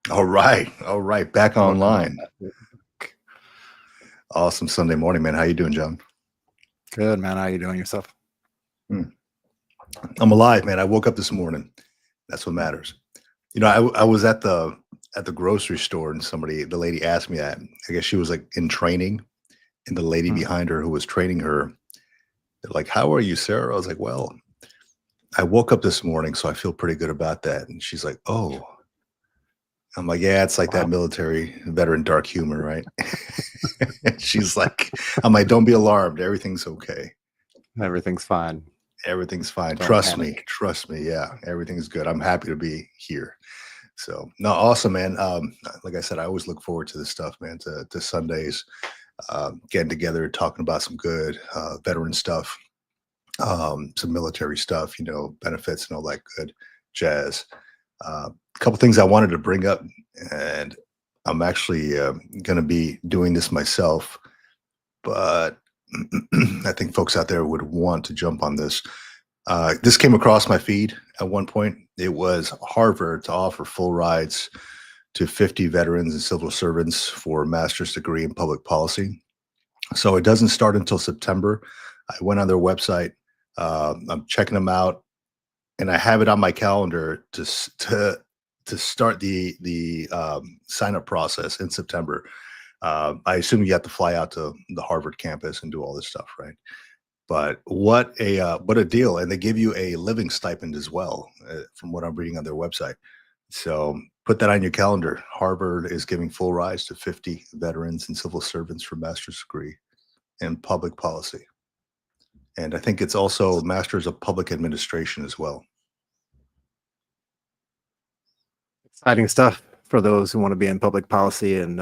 All right. All right. Back Welcome online. back. Awesome Sunday morning, man. How you doing, John? Good, man. How you doing yourself? I'm alive, man. I woke up this morning. That's what matters. You know, I was at the grocery store and the lady asked me that. I guess she was like in training, and the lady Mhm. behind her who was training her, they're like, "How are you, Sarah?" I was like, "Well, I woke up this morning, so I feel pretty good about that." And she's like, "Oh." I'm like, "Yeah, it's like that Wow. military veteran dark humor, right?" She's like, I'm like, "Don't be alarmed. Everything's okay. Everything's fine. Everything's fine. Don't Trust me. panic. Trust me. Yeah, everything's good. I'm happy to be here." So no, awesome, man. Like I said, I always look forward to this stuff, man. To Sundays, getting together, talking about some good veteran stuff, some military stuff, benefits and all that good jazz. A couple things I wanted to bring up, and I'm actually going to be doing this myself, but I think folks out there would want to jump on this. This came across my feed at one point. It was Harvard to offer full rides to 50 veterans and civil servants for a master's degree in public policy. So it doesn't start until September. I went on their website. I'm checking them out, and I have it on my calendar to start the sign up process in September. I assume you have to fly out to the Harvard campus and do all this stuff, right? But what a deal! And they give you a living stipend as well, from what I'm reading on their website. So put that on your calendar. Harvard is giving full rides to 50 veterans and civil servants for master's degree in public policy, and I think it's also master's of public administration as well. Exciting stuff for those who want to be in public policy and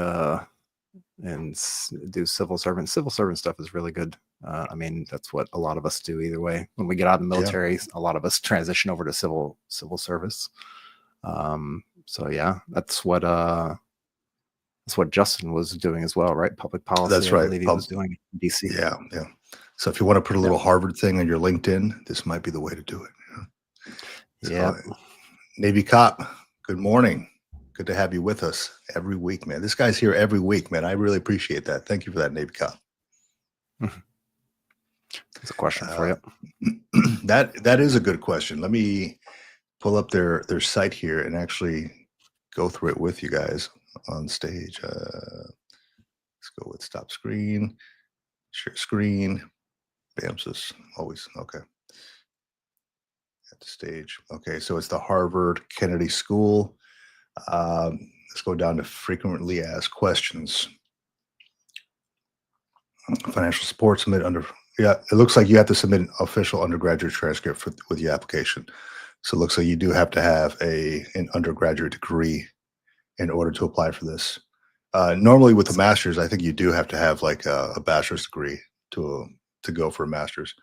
do civil servant. Civil servant stuff is really good. I mean, that's what a lot of us do either way. When we get out of the Yeah, military, a lot of us transition over to civil service. So yeah, that's what Justin was doing as well, right? Public policy, that's I right. believe he was doing in DC. Yeah, yeah. So if you want to put a Yeah. little Harvard thing on your LinkedIn, this might be the way to do it. Yeah. So, Navy Cop, good morning. Good to have you with us every week, man. This guy's here every week, man. I really appreciate that. Thank you for that, Navy Cop. That's a question for you. That is a good question. Let me pull up their site here and actually go through it with you guys on stage. Let's go with stop screen, share screen. BAMS always okay. At the stage. Okay, so it's the Harvard Kennedy School. Let's go down to frequently asked questions. Financial support submit under. Yeah, it looks like you have to submit an official undergraduate transcript with your application. So it looks like you do have to have an undergraduate degree in order to apply for this. Normally with a master's, I think you do have to have like a bachelor's degree to go for a master's.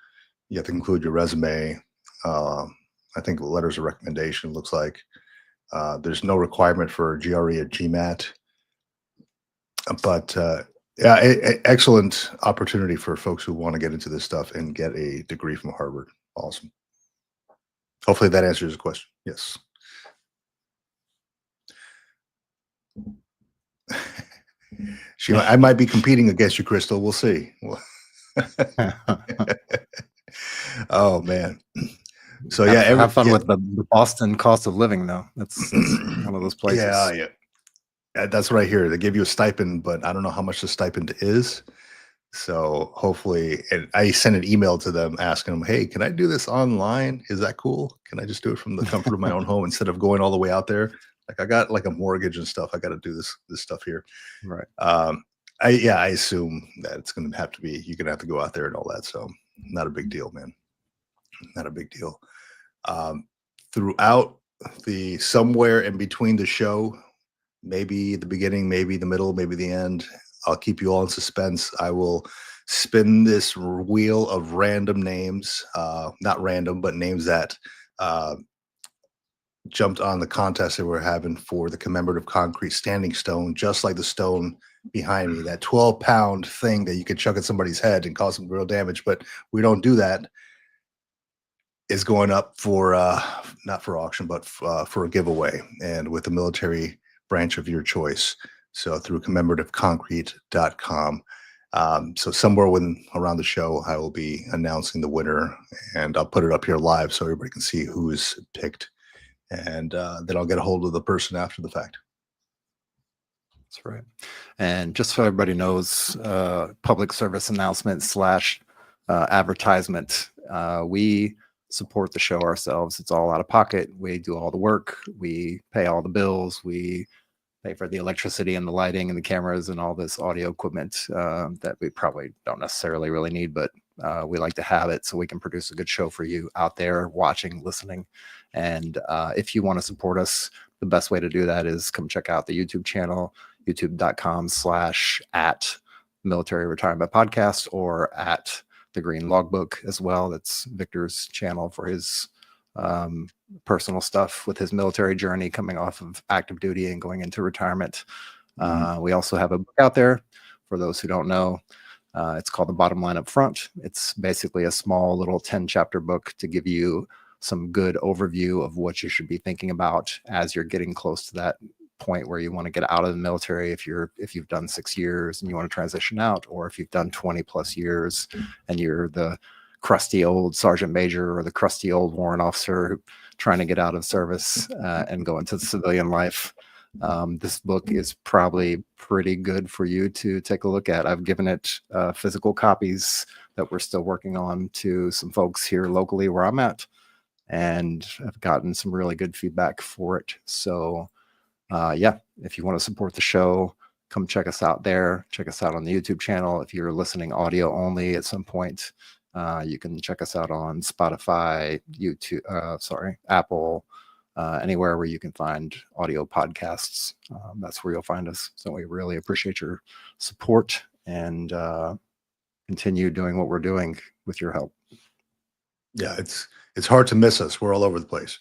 You have to include your resume. I think letters of recommendation looks like. There's no requirement for GRE or GMAT, but yeah, excellent opportunity for folks who want to get into this stuff and get a degree from Harvard. Awesome. Hopefully that answers the question. Yes. I might be competing against you, Crystal. We'll see. Oh man. So yeah, have fun with the Boston cost of living, though. That's one of those places. Yeah. That's right here. They give you a stipend, but I don't know how much the stipend is. So hopefully, and I sent an email to them asking them, "Hey, can I do this online? Is that cool? Can I just do it from the comfort of my own home instead of going all the way out there? Like I got like a mortgage and stuff. I got to do this stuff here." Right. I assume that it's going to have to be. You're going to have to go out there and all that. So not a big deal, man. Not a big deal. Throughout somewhere in between the show, maybe the beginning, maybe the middle, maybe the end, I'll keep you all in suspense. I will spin this wheel of random names, not random, but names that jumped on the contest that we're having for the commemorative concrete standing stone, just like the stone behind me, that 12-pound thing that you could chuck at somebody's head and cause some real damage. But we don't do that. Is going up for not for auction, but for a giveaway. And with the military branch of your choice. So through commemorativeconcrete.com. So somewhere around the show, I will be announcing the winner, and I'll put it up here live so everybody can see who is picked. And then I'll get a hold of the person after the fact. That's right. And just so everybody knows, public service announcement / advertisement. We support the show ourselves. It's all out of pocket. We do all the work. We pay all the bills. We pay for the electricity and the lighting and the cameras and all this audio equipment that we probably don't necessarily really need, but we like to have it so we can produce a good show for you out there watching, listening. And if you want to support us, the best way to do that is come check out the YouTube channel, youtube.com/@military retirement podcast, or at the Green Logbook as well. That's Victor's channel for his personal stuff with his military journey coming off of active duty and going into retirement. We also have a book out there for those who don't know. It's called The Bottom Line Up Front. It's basically a small little 10-chapter book to give you some good overview of what you should be thinking about as you're getting close to that point where you want to get out of the military. If you've done 6 years and you want to transition out, or if you've done 20 plus years and you're the crusty old sergeant major or the crusty old warrant officer trying to get out of service and go into civilian life. This book is probably pretty good for you to take a look at. I've given it physical copies that we're still working on to some folks here locally where I'm at, and I've gotten some really good feedback for it. So yeah, if you want to support the show, come check us out there. Check us out on the YouTube channel. If you're listening audio only at some point, you can check us out on Spotify, YouTube, Apple, anywhere where you can find audio podcasts. That's where you'll find us. So we really appreciate your support and continue doing what we're doing with your help. Yeah, it's hard to miss us. We're all over the place.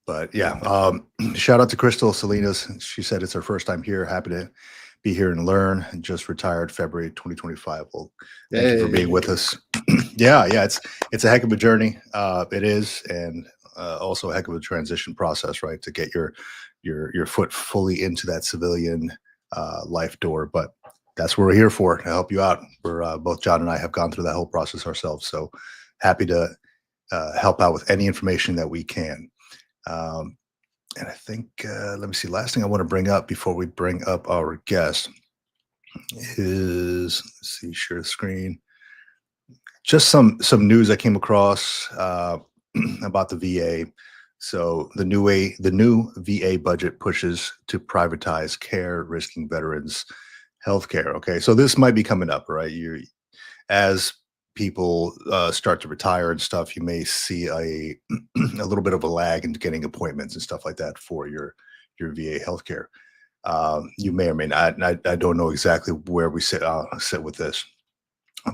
But yeah, shout out to Crystal Salinas. She said it's her first time here. Happy to be here and learn. And just retired February 2025. Well, thank you for being with us. Yeah, it's a heck of a journey. It is, and also a heck of a transition process, right? To get your foot fully into that civilian life door. But that's what we're here for, to help you out. We're both John and I have gone through that whole process ourselves. So happy to help out with any information that we can. And I think, let me see, last thing I want to bring up before we bring up our guest is, let's see, share the screen. Just some news I came across about the VA. So the new VA budget pushes to privatize care, risking veterans' health care. Okay, so this might be coming up, right? As people start to retire and stuff, you may see a little bit of a lag in getting appointments and stuff like that for your VA healthcare. You may or may not. I don't know exactly where we sit with this,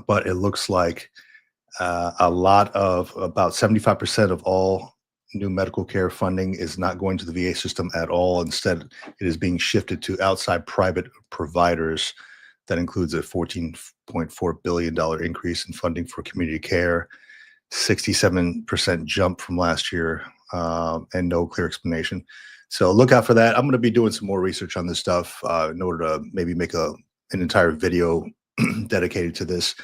but it looks like about 75% of all new medical care funding is not going to the VA system at all. Instead, it is being shifted to outside private providers. That includes a $14.4 billion increase in funding for community care, 67% jump from last year, and no clear explanation. So look out for that. I'm going to be doing some more research on this stuff in order to maybe make an entire video dedicated to this.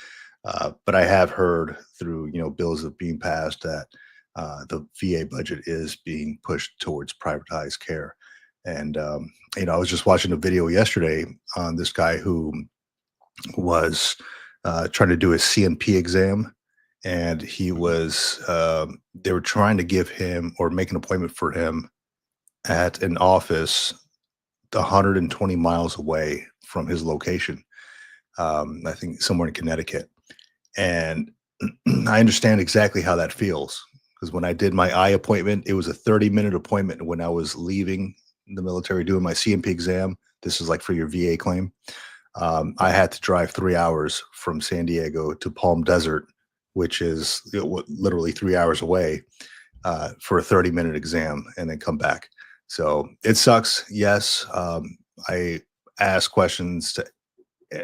But I have heard through bills that are being passed that the VA budget is being pushed towards privatized care. And I was just watching a video yesterday on this guy who was trying to do a C&P exam, and he was they were trying to give him or make an appointment for him at an office 120 miles away from his location. I think somewhere in Connecticut. And I understand exactly how that feels, because when I did my eye appointment, it was a 30-minute appointment. When I was leaving the military doing my C&P exam, this is like for your VA claim, I had to drive 3 hours from San Diego to Palm Desert, which is literally 3 hours away, for a 30-minute exam, and then come back. So it sucks. Yes. I asked questions to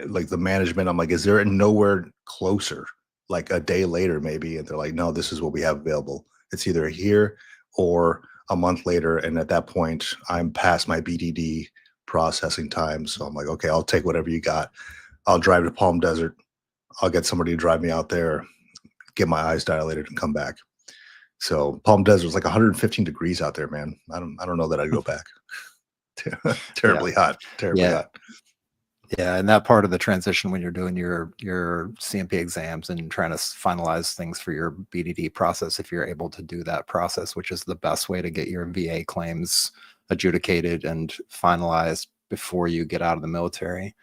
like the management. I'm like, is there nowhere closer, like a day later maybe? And they're like, no, this is what we have available. It's either here or a month later. And at that point, I'm past my BDD processing time. So I'm like, okay, I'll take whatever you got. I'll drive to Palm Desert. I'll get somebody to drive me out there, get my eyes dilated, and come back. So Palm Desert was like 115 degrees out there, man. I don't know that I'd go back. Terribly hot. Terribly hot. Yeah, and that part of the transition when you're doing your C&P exams and trying to finalize things for your BDD process, if you're able to do that process, which is the best way to get your VA claims adjudicated and finalized before you get out of the military,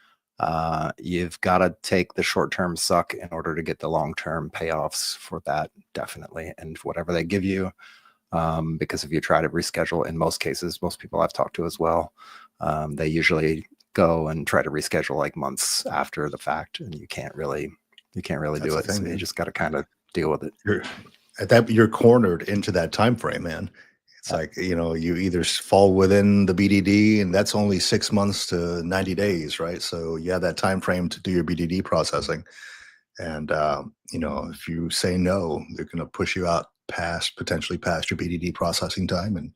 you've got to take the short-term suck in order to get the long-term payoffs for that, definitely, and whatever they give you. Because if you try to reschedule, in most cases, most people I've talked to as well, they usually go and try to reschedule like months after the fact, and you can't really do it. So you just got to kind of deal with it. You're cornered into that time frame, man. It's like, you either fall within the BDD, and that's only 6 months to 90 days, right? So you have that time frame to do your BDD processing, and if you say no, they're going to push you out potentially past your BDD processing time, and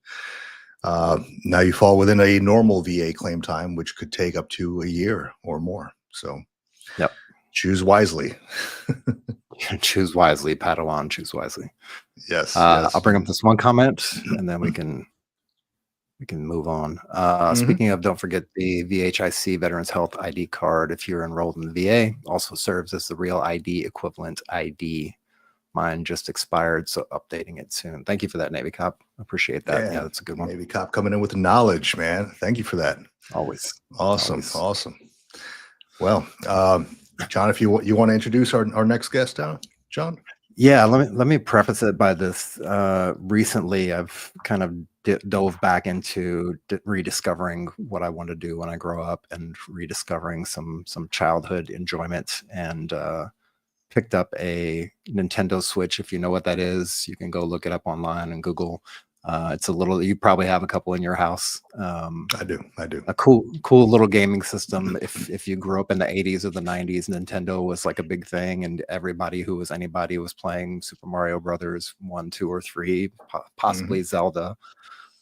now you fall within a normal VA claim time, which could take up to a year or more. So, choose wisely. Choose wisely, Padawan. Choose wisely. Yes, I'll bring up this one comment, and then we can move on. Speaking of, don't forget the VHIC Veterans Health ID card. If you're enrolled in the VA, also serves as the real ID equivalent ID. Mine just expired, so updating it soon. Thank you for that, Navy Cop. Appreciate that. Yeah, that's a good one. Navy Cop coming in with the knowledge, man. Thank you for that. Always. Awesome. Well, John, if you want to introduce our next guest, John. Yeah, let me preface it by this. Recently, I've kind of dove back into rediscovering what I want to do when I grow up, and rediscovering some childhood enjoyment, and picked up a Nintendo Switch. If you know what that is, you can go look it up online and Google. It's you probably have a couple in your house. I do. A cool little gaming system. If you grew up in the 80s or the 90s, Nintendo was like a big thing, and anybody was playing Super Mario Brothers 1, 2, or 3, possibly Zelda.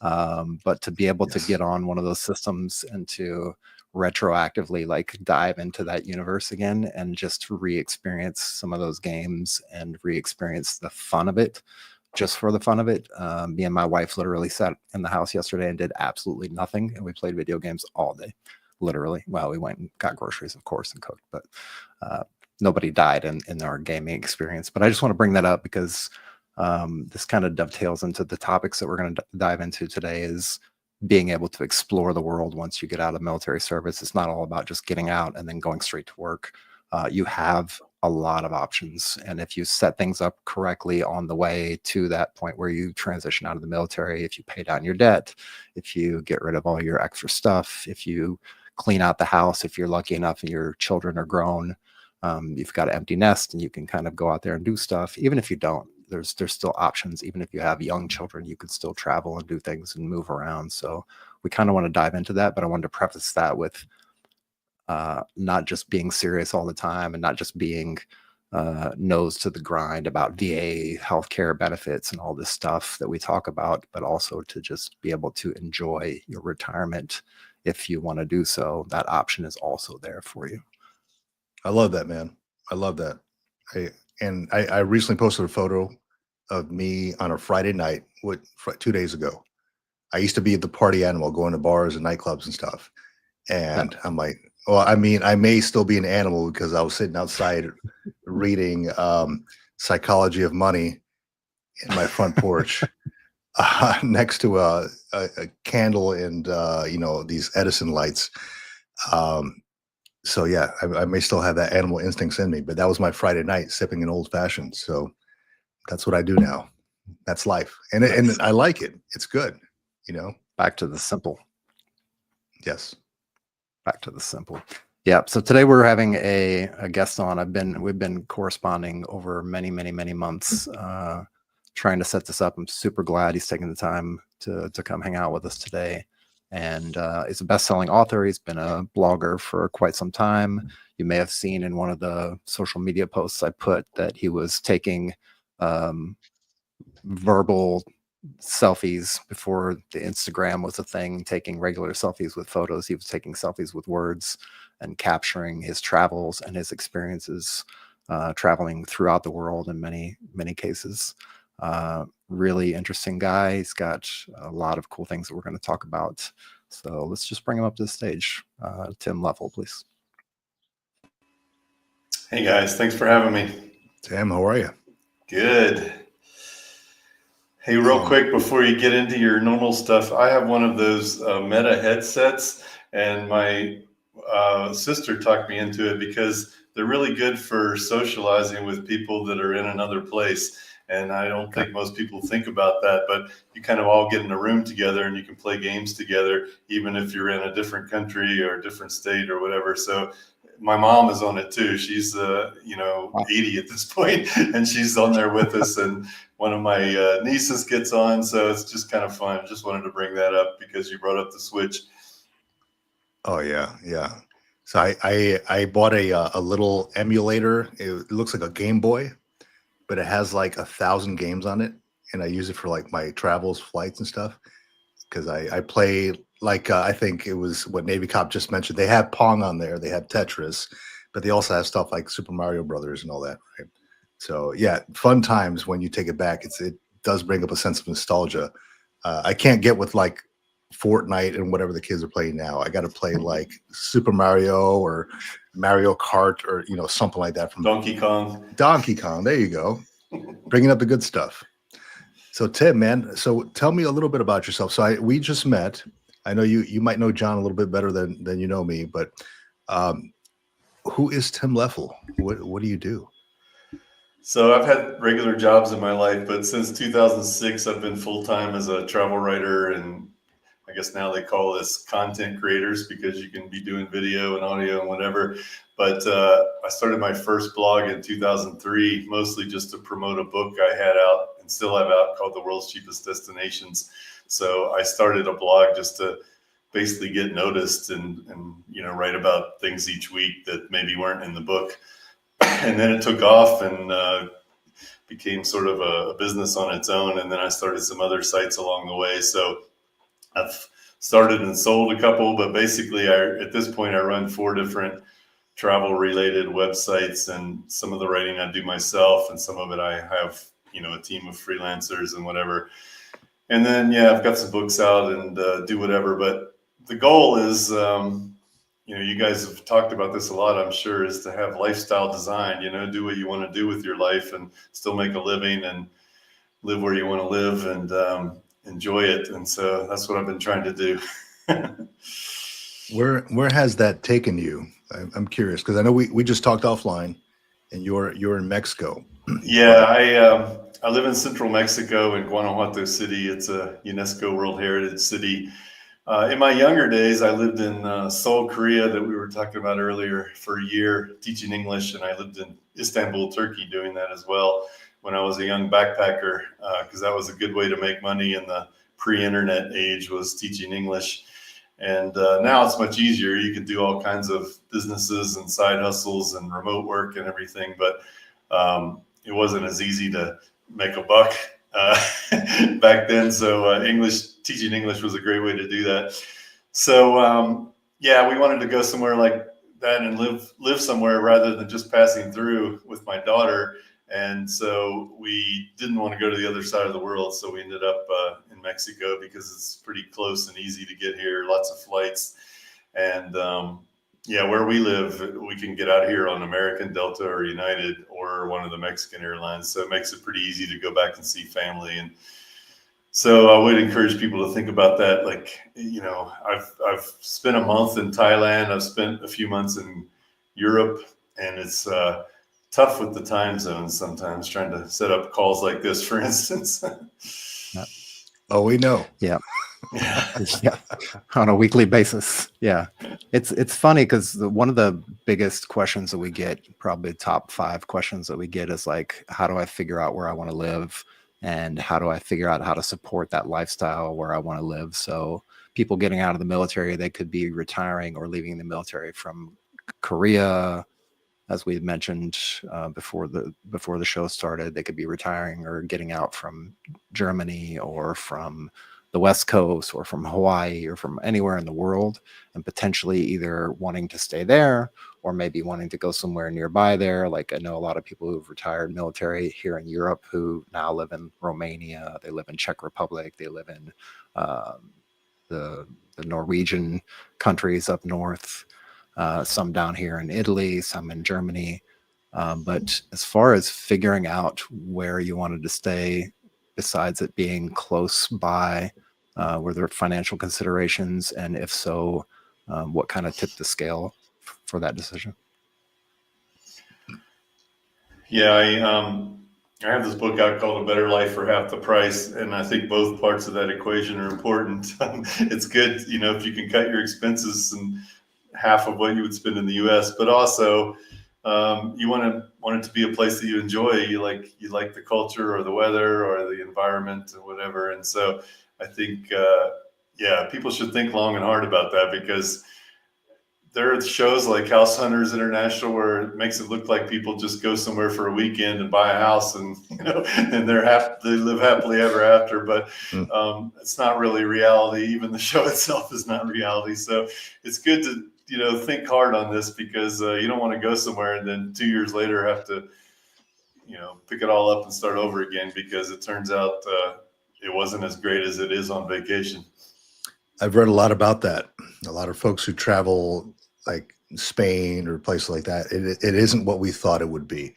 But to be able to get on one of those systems and to retroactively like dive into that universe again and just re-experience some of those games and re-experience the fun of it, just for the fun of it. Me and my wife literally sat in the house yesterday and did absolutely nothing, and we played video games all day, literally. Well, we went and got groceries, of course, and cooked, but nobody died in our gaming experience. But I just want to bring that up because this kind of dovetails into the topics that we're going to dive into today, is being able to explore the world once you get out of military service. It's not all about just getting out and then going straight to work. You have a lot of options, and if you set things up correctly on the way to that point where you transition out of the military, if you pay down your debt, if you get rid of all your extra stuff, if you clean out the house, if you're lucky enough and your children are grown, you've got an empty nest and you can kind of go out there and do stuff. Even if you don't, there's still options. Even if you have young children, you could still travel and do things and move around. So we kind of want to dive into that, but I wanted to preface that with not just being serious all the time, and not just being nose to the grind about VA healthcare benefits and all this stuff that we talk about, but also to just be able to enjoy your retirement. If you want to do so, that option is also there for you. I love that, man. I love that. I recently posted a photo of me on a Friday night, 2 days ago. I used to be the party animal, going to bars and nightclubs and stuff. And I'm like, well, I mean, I may still be an animal because I was sitting outside reading Psychology of Money in my front porch next to a candle and, these Edison lights. So yeah, I may still have that animal instincts in me, but that was my Friday night, sipping an old fashioned. So that's what I do now. That's life. And I like it. It's good. Back to the simple. Yes. Back to the simple. Yeah. So today we're having a guest on. We've been corresponding over many months, trying to set this up. I'm super glad he's taking the time to come hang out with us today. And he's a best-selling author. He's been a blogger for quite some time. You may have seen in one of the social media posts I put that he was taking verbal selfies before the Instagram was a thing, taking regular selfies with photos. He was taking selfies with words and capturing his travels and his experiences traveling throughout the world in many, many cases. Really interesting guy. He's got a lot of cool things that we're going to talk about. So let's just bring him up to the stage. Tim Leffel, please. Hey guys, thanks for having me. Tim, how are you? Good. Hey, real quick before you get into your normal stuff, I have one of those Meta headsets, and my sister talked me into it because they're really good for socializing with people that are in another place. And I don't think most people think about that, but you kind of all get in a room together and you can play games together, even if you're in a different country or a different state or whatever. So my mom is on it too. She's 80 at this point, and she's on there with us. And one of my nieces gets on, so it's just kind of fun. Just wanted to bring that up because you brought up the Switch. Oh yeah. So I bought a little emulator. It looks like a Game Boy, but it has like 1,000 games on it, and I use it for like my travels, flights, and stuff. Because I play like I think it was what Navy Cop just mentioned. They have Pong on there, they have Tetris, but they also have stuff like Super Mario Brothers and all that, right? So yeah, fun times when you take it back. It does bring up a sense of nostalgia. I can't get with like Fortnite and whatever the kids are playing now. I got to play like Super Mario or Mario Kart or something like that from Donkey Kong. Donkey Kong. There you go, bringing up the good stuff. So Tim, man, so tell me a little bit about yourself. So we just met. I know you might know John a little bit better than you know me, but who is Tim Leffel? What do you do? So I've had regular jobs in my life, but since 2006, I've been full-time as a travel writer, and I guess now they call us content creators because you can be doing video and audio and whatever. But I started my first blog in 2003, mostly just to promote a book I had out and still have out called The World's Cheapest Destinations. So I started a blog just to basically get noticed and write about things each week that maybe weren't in the book. And then it took off and became sort of a business on its own. And then I started some other sites along the way. So I've started and sold a couple, but basically at this point I run 4 different travel related websites, and some of the writing I do myself and some of it I have, a team of freelancers and whatever. And then, I've got some books out and do whatever, but the goal is, you guys have talked about this a lot, I'm sure, is to have lifestyle design, do what you want to do with your life and still make a living and live where you want to live and enjoy it. And so that's what I've been trying to do. Where has that taken you? I'm curious because I know we just talked offline, and you're in Mexico. Yeah, I live in central Mexico in Guanajuato City. It's a UNESCO World Heritage City. In my younger days, I lived in Seoul, Korea, that we were talking about earlier, for a year teaching English, and I lived in Istanbul, Turkey, doing that as well when I was a young backpacker, because that was a good way to make money in the pre-internet age, was teaching English. And now it's much easier. You can do all kinds of businesses and side hustles and remote work and everything, but it wasn't as easy to make a buck back then. So teaching English was a great way to do that. So we wanted to go somewhere like that and live somewhere rather than just passing through with my daughter. And so we didn't want to go to the other side of the world. So we ended up in Mexico because it's pretty close and easy to get here, lots of flights. And where we live, we can get out here on American, Delta, or United, or one of the Mexican airlines. So it makes it pretty easy to go back and see family. And so I would encourage people to think about that. Like, I've spent a month in Thailand. I've spent a few months in Europe, and it's tough with the time zones sometimes, trying to set up calls like this, for instance. Oh, we know. Yeah. On a weekly basis. Yeah. It's funny because one of the biggest questions that we get, probably top 5 questions that we get, is like, how do I figure out where I want to live? And how do I figure out how to support that lifestyle where I want to live? So people getting out of the military, they could be retiring or leaving the military from Korea, as we mentioned before the show started, they could be retiring or getting out from Germany or from the West Coast or from Hawaii or from anywhere in the world, and potentially either wanting to stay there or maybe wanting to go somewhere nearby there. Like I know a lot of people who've retired military here in Europe who now live in Romania, they live in Czech Republic, they live in the Norwegian countries up north, some down here in Italy, some in Germany. But as far as figuring out where you wanted to stay, besides it being close by, were there financial considerations? And if so, what kind of tipped the scale for that decision? Yeah, I have this book out called A Better Life for Half the Price, and I think both parts of that equation are important. It's good, if you can cut your expenses and half of what you would spend in the U.S., but also you want it to be a place that you enjoy. You like the culture or the weather or the environment or whatever. And so I think, people should think long and hard about that, because there are shows like House Hunters International where it makes it look like people just go somewhere for a weekend and buy a house and and they live happily ever after. But it's not really reality. Even the show itself is not reality. So it's good to think hard on this, because you don't want to go somewhere and then 2 years later have to pick it all up and start over again, because it turns out it wasn't as great as it is on vacation. I've read a lot about that. A lot of folks who travel like Spain or places like that, it isn't what we thought it would be.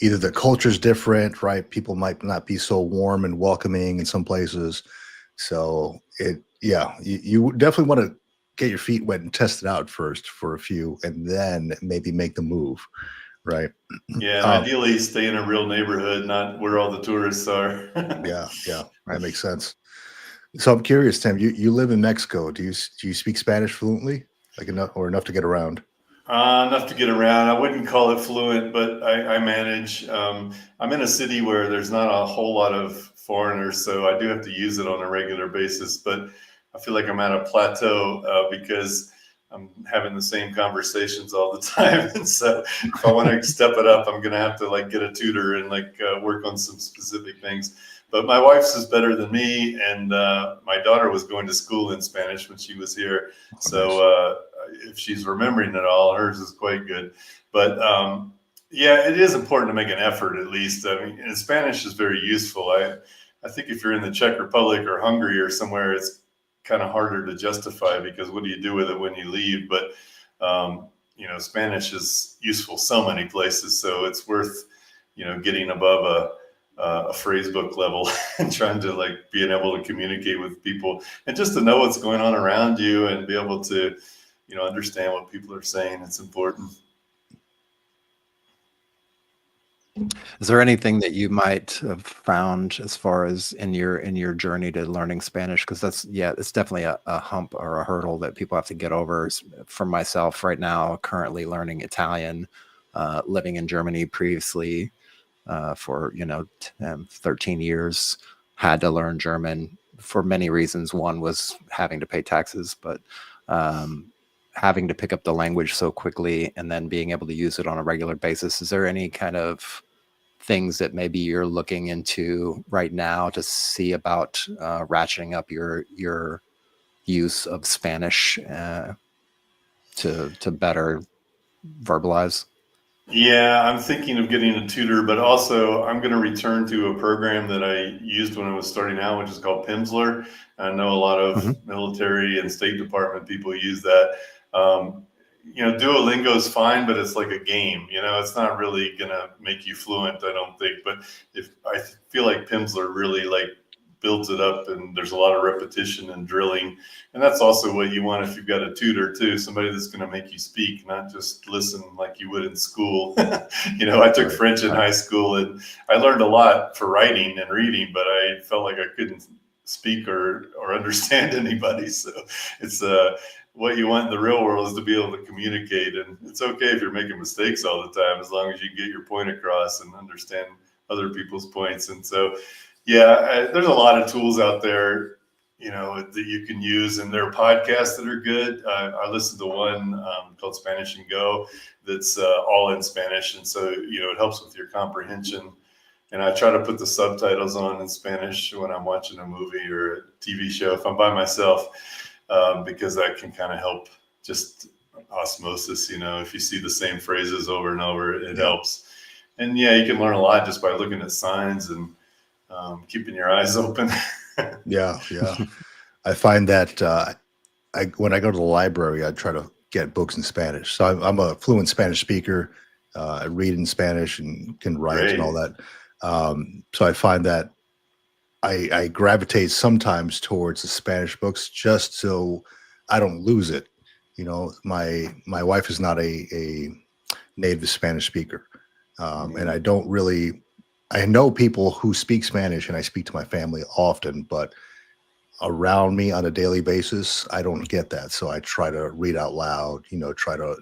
Either the culture's different, right? People might not be so warm and welcoming in some places. So you definitely want to get your feet wet and test it out first for a few, and then maybe make the move, right? Yeah, ideally stay in a real neighborhood, not where all the tourists are. Yeah, that makes sense. So I'm curious, Tim, you live in Mexico. Do you speak Spanish fluently, like enough to get around? Enough to get around. I wouldn't call it fluent, but I manage. I'm in a city where there's not a whole lot of foreigners, so I do have to use it on a regular basis. But I feel like I'm at a plateau because I'm having the same conversations all the time. And so if I want to step it up, I'm going to have to get a tutor and work on some specific things. But my wife's is better than me, and my daughter was going to school in Spanish when she was here. So if she's remembering it all, hers is quite good. But it is important to make an effort at least. I mean, and Spanish is very useful. I think if you're in the Czech Republic or Hungary or somewhere, it's kind of harder to justify, because what do you do with it when you leave? But Spanish is useful so many places, so it's worth getting above a phrase book level and trying to being able to communicate with people and just to know what's going on around you and be able to understand what people are saying. It's important. Is there anything that you might have found as far as in your journey to learning Spanish? Because it's definitely a hump or a hurdle that people have to get over. For myself right now, currently learning Italian, living in Germany previously for 13 years, had to learn German for many reasons. One was having to pay taxes, but having to pick up the language so quickly and then being able to use it on a regular basis. Is there any kind of things that maybe you're looking into right now to see about ratcheting up your use of Spanish to better verbalize? Yeah, I'm thinking of getting a tutor, but also I'm going to return to a program that I used when I was starting out, which is called Pimsler. I know a lot of military and State Department people use that. Duolingo is fine, but it's like a game. It's not really going to make you fluent, I don't think. But I feel like Pimsler really builds it up, and there's a lot of repetition and drilling. And that's also what you want if you've got a tutor too, somebody that's going to make you speak, not just listen like you would in school. I took French in high school, and I learned a lot for writing and reading, but I felt like I couldn't speak or understand anybody. So it's what you want in the real world is to be able to communicate. And it's okay if you're making mistakes all the time, as long as you get your point across and understand other people's points. And so there's a lot of tools out there. that you can use, and there are podcasts that are good. I listened to one called Spanish and Go that's all in Spanish, and so it helps with your comprehension. And I try to put the subtitles on in Spanish when I'm watching a movie or a TV show if I'm by myself, because that can kind of help just osmosis. If you see the same phrases over and over, it helps. And you can learn a lot just by looking at signs and keeping your eyes open. Yeah. I find that when I go to the library, I try to get books in Spanish. So I'm a fluent Spanish speaker. I read in Spanish and can write and all that. So I find that I gravitate sometimes towards the Spanish books just so I don't lose it. My wife is not a native Spanish speaker, and I know people who speak Spanish, and I speak to my family often, but around me on a daily basis, I don't get that. So I try to read out loud, try to,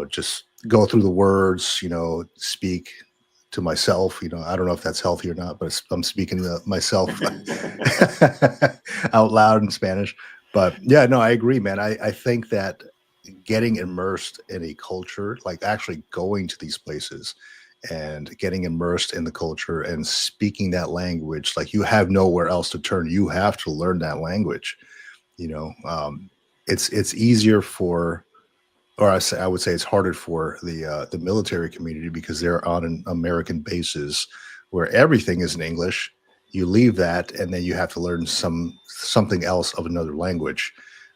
just go through the words, speak to myself. I don't know if that's healthy or not, but I'm speaking to myself out loud in Spanish. But yeah, no, I agree, man. I think that getting immersed in a culture, like actually going to these places and getting immersed in the culture and speaking that language, like you have nowhere else to turn. You have to learn that language. It's easier for, or I would say it's harder for the military community because they're on an American bases where everything is in English. You leave that, and then you have to learn something else of another language.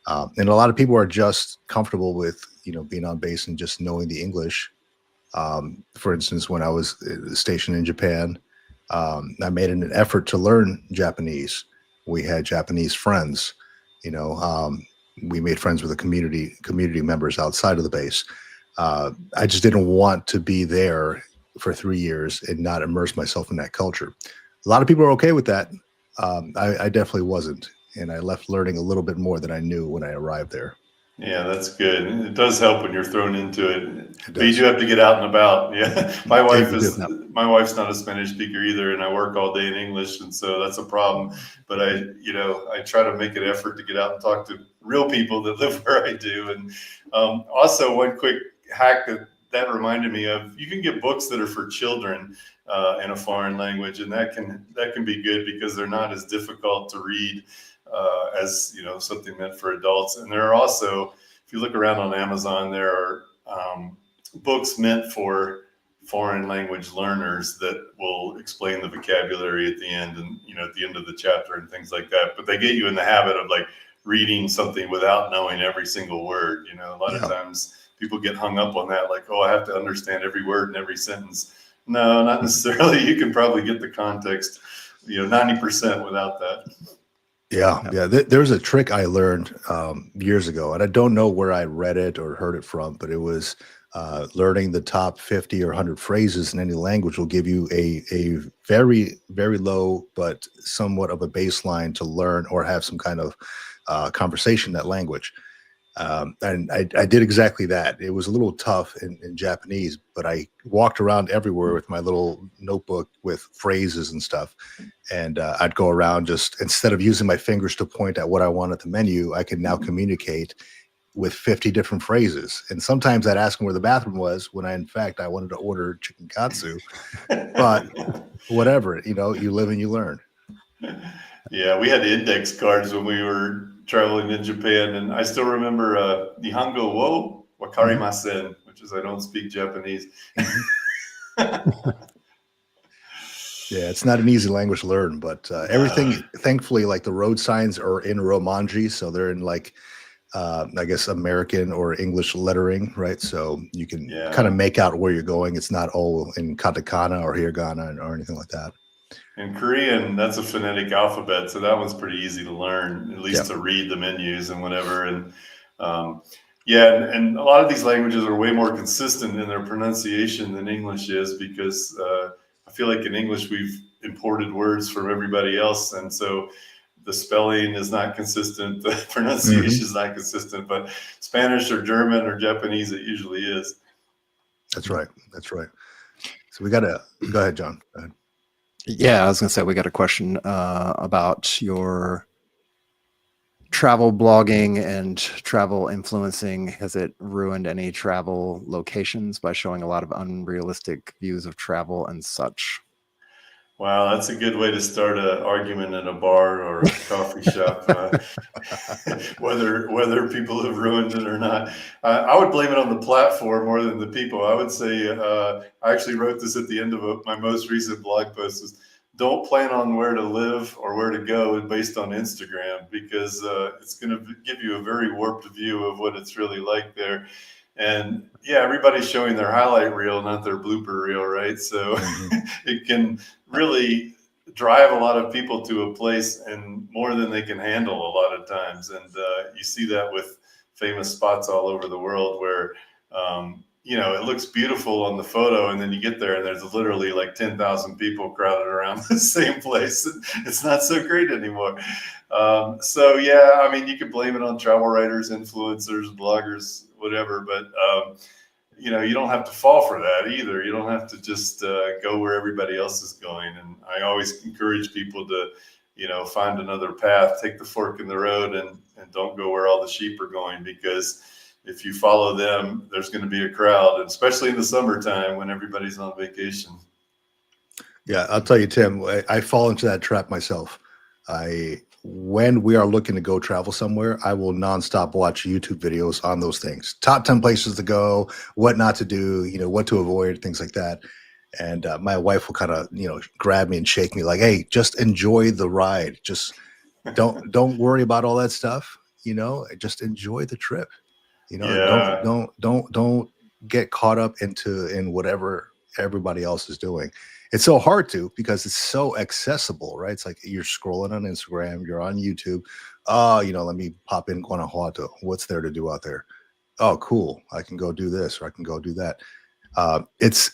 And a lot of people are just comfortable with being on base and just knowing the English. For instance, when I was stationed in Japan, I made an effort to learn Japanese. We had Japanese friends. We made friends with the community members outside of the base. I just didn't want to be there for 3 years and not immerse myself in that culture. A lot of people are okay with that. I definitely wasn't, and I left learning a little bit more than I knew when I arrived there. Yeah, that's good. It does help when you're thrown into it. But you do have to get out and about. Yeah, my wife's not a Spanish speaker either, and I work all day in English, and so that's a problem. But I try to make an effort to get out and talk to real people that live where I do. And also, one quick hack that reminded me of: you can get books that are for children in a foreign language, and that can be good because they're not as difficult to read as something meant for adults. And there are also, if you look around on Amazon, there are books meant for foreign language learners that will explain the vocabulary at the end, and at the end of the chapter and things like that. But they get you in the habit of like reading something without knowing every single word. A lot of times people get hung up on that, like, oh, I have to understand every word and every sentence. No, not necessarily. You can probably get the context 90% without that. Yeah. There's a trick I learned years ago, and I don't know where I read it or heard it from, but it was learning the top 50 or 100 phrases in any language will give you a very, very low but somewhat of a baseline to learn or have some kind of conversation in that language. And I did exactly that. It was a little tough in Japanese, but I walked around everywhere with my little notebook with phrases and stuff. And I'd go around just, instead of using my fingers to point at what I want at the menu, I can now communicate with 50 different phrases. And sometimes I'd ask them where the bathroom was when in fact, I wanted to order chicken katsu. But whatever, you live and you learn. Yeah, we had index cards when we were traveling in Japan, and I still remember Nihongo wo wakarimasen, which is I don't speak Japanese. Yeah, it's not an easy language to learn, but everything, thankfully, like the road signs are in Romanji, so they're in like, I guess, American or English lettering, right? So you can kind of make out where you're going. It's not all in katakana or hiragana or anything like that. In Korean, that's a phonetic alphabet, so that one's pretty easy to learn, at least to read the menus and whatever. And and a lot of these languages are way more consistent in their pronunciation than English is, because I feel like in English we've imported words from everybody else, and so the spelling is not consistent, the pronunciation is not consistent. But Spanish or German or Japanese, it usually is. That's right. So we got to go ahead, John. Go ahead. Yeah, I was going to say we got a question about your travel blogging and travel influencing, has it ruined any travel locations by showing a lot of unrealistic views of travel and such? Wow, that's a good way to start an argument in a bar or a coffee shop, whether people have ruined it or not. I would blame it on the platform more than the people. I would say, I actually wrote this at the end of my most recent blog post, is don't plan on where to live or where to go based on Instagram, because it's going to give you a very warped view of what it's really like there. And yeah, everybody's showing their highlight reel, not their blooper reel, right? So it can really drive a lot of people to a place, and more than they can handle a lot of times. And you see that with famous spots all over the world where, it looks beautiful on the photo, and then you get there and there's literally like 10,000 people crowded around the same place. It's not so great anymore. So yeah, I mean, you can blame it on travel writers, influencers, bloggers, whatever, but you don't have to fall for that either. You don't have to just go where everybody else is going. And I always encourage people to, find another path, take the fork in the road, and don't go where all the sheep are going, because if you follow them, there's going to be a crowd, especially in the summertime when everybody's on vacation. Yeah, I'll tell you, Tim, I fall into that trap myself. When we are looking to go travel somewhere, I will nonstop watch YouTube videos on those things. Top 10 places to go, what not to do, what to avoid, things like that. And my wife will kind of, grab me and shake me like, hey, just enjoy the ride. Just don't worry about all that stuff. Just enjoy the trip. Yeah. Don't get caught up in whatever everybody else is doing. It's so hard to, because it's so accessible, right? It's like you're scrolling on Instagram, you're on YouTube. Oh, let me pop in Guanajuato. What's there to do out there? Oh, cool. I can go do this, or I can go do that. It's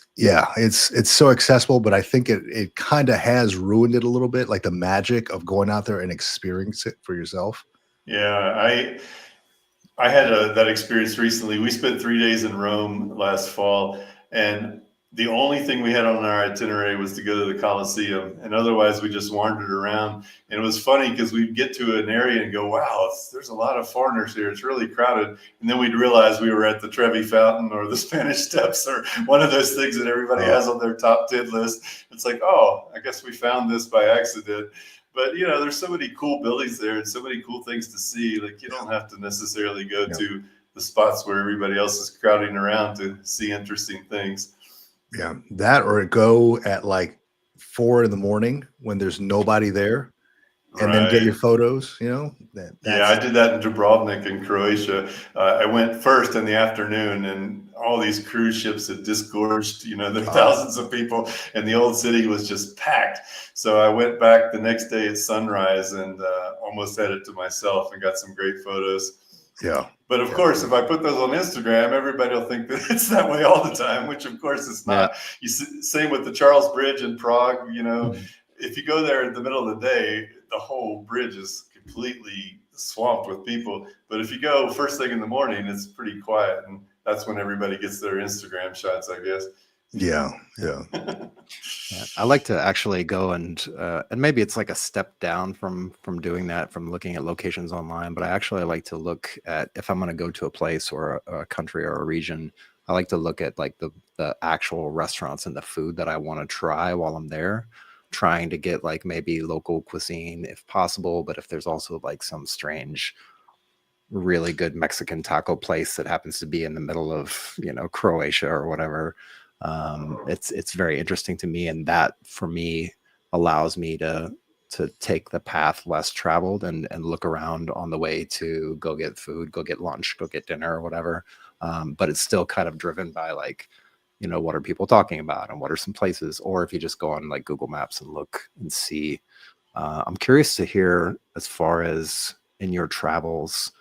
so accessible, but I think it kind of has ruined it a little bit, like the magic of going out there and experience it for yourself. Yeah, I had that experience recently. We spent 3 days in Rome last fall, and the only thing we had on our itinerary was to go to the Colosseum, and otherwise we just wandered around. And it was funny because we'd get to an area and go, wow, there's a lot of foreigners here. It's really crowded. And then we'd realize we were at the Trevi Fountain or the Spanish Steps, or one of those things that everybody has on their top 10 list. It's like, oh, I guess we found this by accident. But there's so many cool buildings there and so many cool things to see. Like, you don't have to necessarily go to the spots where everybody else is crowding around to see interesting things. Yeah, that, or go at like 4 a.m. when there's nobody there, and then get your photos. Yeah, I did that in Dubrovnik in Croatia. I went first in the afternoon, and all these cruise ships had disgorged. There were thousands of people, and the old city was just packed. So I went back the next day at sunrise and almost had it to myself and got some great photos. Yeah. But of course, if I put those on Instagram, everybody will think that it's that way all the time, which of course it's not. Yeah. Same with the Charles Bridge in Prague. If you go there in the middle of the day, the whole bridge is completely swamped with people. But if you go first thing in the morning, it's pretty quiet, and that's when everybody gets their Instagram shots, I guess. Yeah. I like to actually go and maybe it's like a step down from doing that, from looking at locations online. But I actually like to look at, if I'm going to go to a place or a country or a region, I like to look at like the actual restaurants and the food that I want to try while I'm there, trying to get like maybe local cuisine if possible. But if there's also like some strange, really good Mexican taco place that happens to be in the middle of, Croatia or whatever, it's very interesting to me, and that for me allows me to take the path less traveled and look around on the way to go get food, go get lunch, go get dinner or whatever. But it's still kind of driven by like, what are people talking about and what are some places, or if you just go on like Google Maps and look and see. I'm curious to hear, as far as in your travels,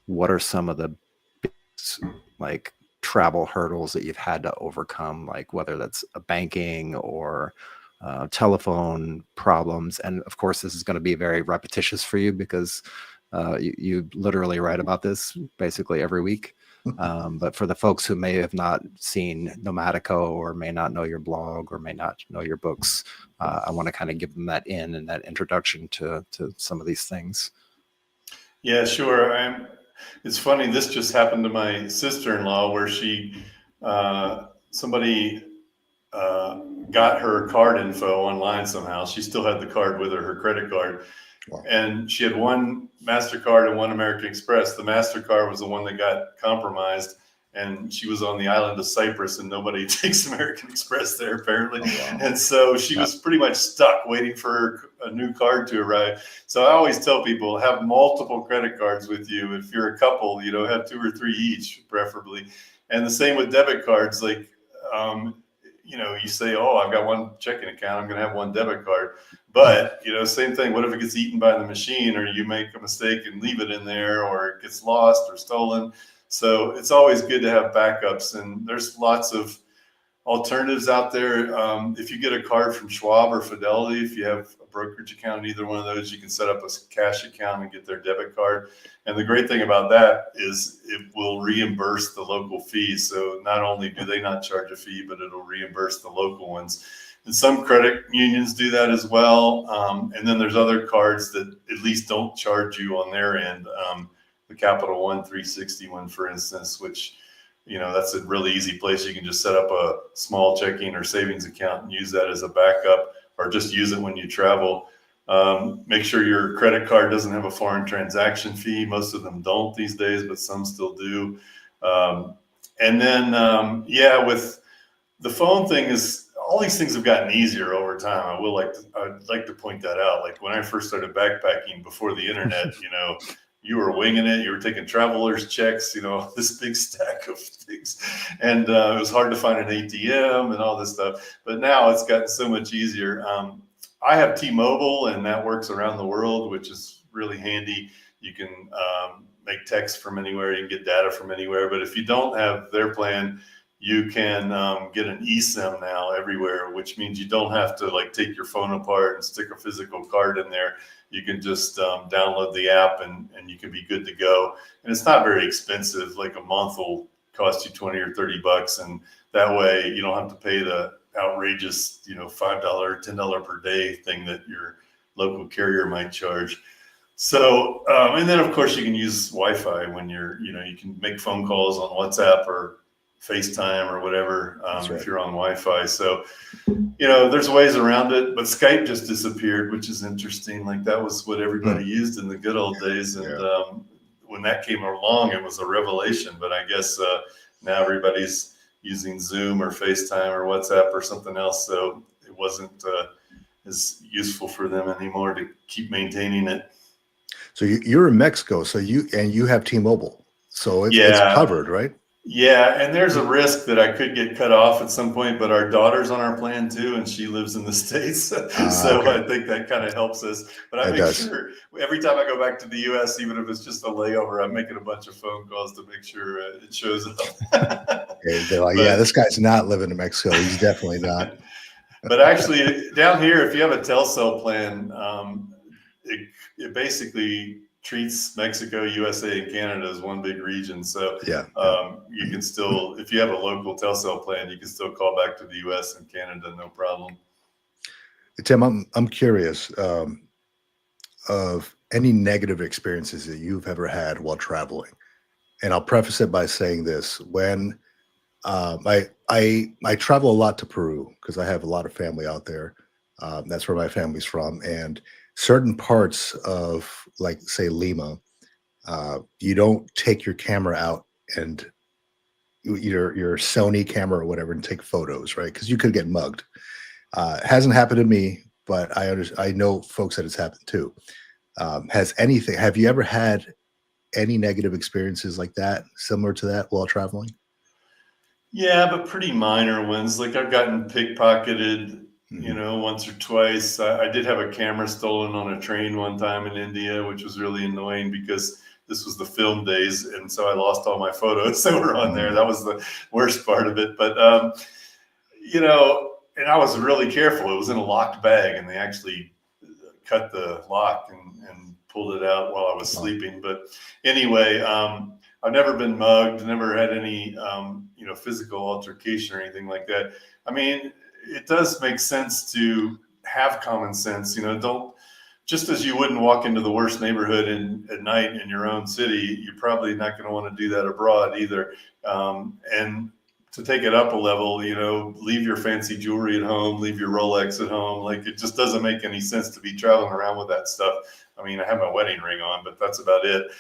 what are some of the biggest, like, travel hurdles that you've had to overcome, like whether that's a banking or telephone problems. And of course, this is going to be very repetitious for you because you literally write about this basically every week. But for the folks who may have not seen Nomadico, or may not know your blog, or may not know your books, I want to kind of give them that and that introduction to some of these things. Yeah, sure. It's funny. This just happened to my sister-in-law, where somebody uh, got her card info online somehow. She still had the card with her credit card. Wow. And she had one MasterCard and one American Express. The MasterCard was the one that got compromised. And she was on the island of Cyprus, and nobody takes American Express there, apparently. Oh, wow. And so she was pretty much stuck waiting for a new card to arrive. So I always tell people, have multiple credit cards with you. If you're a couple, have 2 or 3 each, preferably. And the same with debit cards. Like, you say, oh, I've got one checking account, I'm going to have one debit card. But, same thing. What if it gets eaten by the machine, or you make a mistake and leave it in there, or it gets lost or stolen? So it's always good to have backups, and there's lots of alternatives out there. If you get a card from Schwab or Fidelity, if you have a brokerage account in either one of those, you can set up a cash account and get their debit card. And the great thing about that is it will reimburse the local fees. So not only do they not charge a fee, but it'll reimburse the local ones. And some credit unions do that as well. And then there's other cards that at least don't charge you on their end. The Capital One 360 one, for instance, which, that's a really easy place. You can just set up a small checking or savings account and use that as a backup, or just use it when you travel. Make sure your credit card doesn't have a foreign transaction fee. Most of them don't these days, but some still do. And then, with the phone thing, is all these things have gotten easier over time. I'd like to point that out. Like when I first started backpacking before the internet, you were winging it. You were taking traveler's checks, this big stack of things. And it was hard to find an ATM and all this stuff. But now it's gotten so much easier. I have T-Mobile, and that works around the world, which is really handy. You can make text from anywhere. You can get data from anywhere. But if you don't have their plan, you can get an eSIM now everywhere, which means you don't have to take your phone apart and stick a physical card in there. You can just download the app and you can be good to go. And it's not very expensive. Like a month will cost you $20 or $30. And that way you don't have to pay the outrageous, $5, $10 per day thing that your local carrier might charge. So, and then of course you can use Wi-Fi when you can make phone calls on WhatsApp or FaceTime or whatever, Right. If you're on Wi-Fi. So, there's ways around it, but Skype just disappeared, which is interesting. Like that was what everybody used in the good old days. And when that came along, it was a revelation. But I guess now everybody's using Zoom or FaceTime or WhatsApp or something else. So it wasn't as useful for them anymore to keep maintaining it. So you're in Mexico, so you have T-Mobile, so it's covered, right? Yeah, and there's a risk that I could get cut off at some point, but our daughter's on our plan too, and she lives in the States. So okay. I think that kind of helps us. But I make sure every time I go back to the US, even if it's just a layover, I'm making a bunch of phone calls to make sure it shows up. They're like, this guy's not living in Mexico. He's definitely not. But actually, down here, if you have a Telcel plan, it basically treats Mexico, USA, and Canada as one big region. So you can still, if you have a local Telcel plan, you can still call back to the US and Canada, no problem. Tim, I'm curious of any negative experiences that you've ever had while traveling. And I'll preface it by saying this: when I travel a lot to Peru because I have a lot of family out there. That's where my family's from, and certain parts of, like, say, Lima, you don't take your camera out and your Sony camera or whatever and take photos, right? Because you could get mugged. It hasn't happened to me, but I know folks that it's happened to. Have you ever had any negative experiences like that, similar to that, while traveling? Yeah, but pretty minor ones. Like I've gotten pickpocketed, once or twice. I did have a camera stolen on a train one time in India, which was really annoying because this was the film days. And so I lost all my photos that were on there. That was the worst part of it. But, and I was really careful. It was in a locked bag, and they actually cut the lock and pulled it out while I was sleeping. But anyway, I've never been mugged, never had any, physical altercation or anything like that. I mean, it does make sense to have common sense, don't just as you wouldn't walk into the worst neighborhood at night in your own city, you're probably not going to want to do that abroad either. And to take it up a level, you know, leave your fancy jewelry at home, leave your Rolex at home. Like, it just doesn't make any sense to be traveling around with that stuff. I mean, I have my wedding ring on, but that's about it.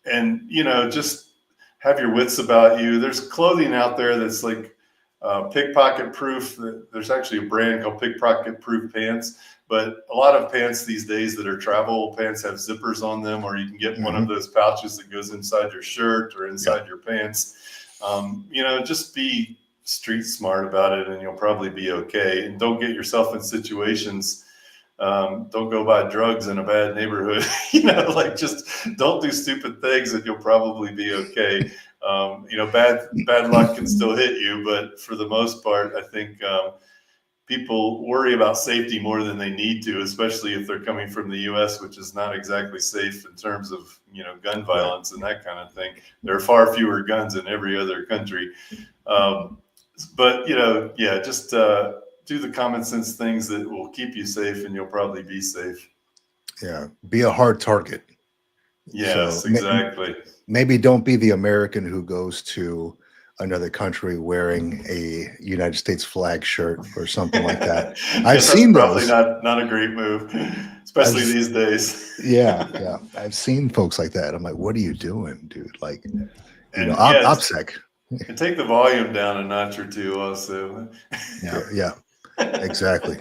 And, you know, just have your wits about you. There's clothing out there that's like pickpocket proof. There's actually a brand called Pickpocket Proof Pants. But a lot of pants these days that are travel pants have zippers on them, or you can get one of those pouches that goes inside your shirt or inside your pants. You know, just be street smart about it and you'll probably be okay. And don't get yourself in situations. Don't go buy drugs in a bad neighborhood. You know, like, just don't do stupid things and you'll probably be okay. You know, bad luck can still hit you, but for the most part, I think people worry about safety more than they need to, especially if they're coming from the U.S., which is not exactly safe in terms of, you know, gun violence and that kind of thing. There are far fewer guns in every other country. But, you know, yeah, just do the common sense things that will keep you safe and you'll probably be safe. Yeah. Be a hard target. Yes, So exactly. Maybe don't be the American who goes to another country wearing a United States flag shirt or something like that. I've seen probably those. not a great move, especially these days. Yeah. I've seen folks like that. I'm like, what are you doing, dude? Like, you and know, yeah, OPSEC. And take the volume down a notch or two also. Yeah. Exactly.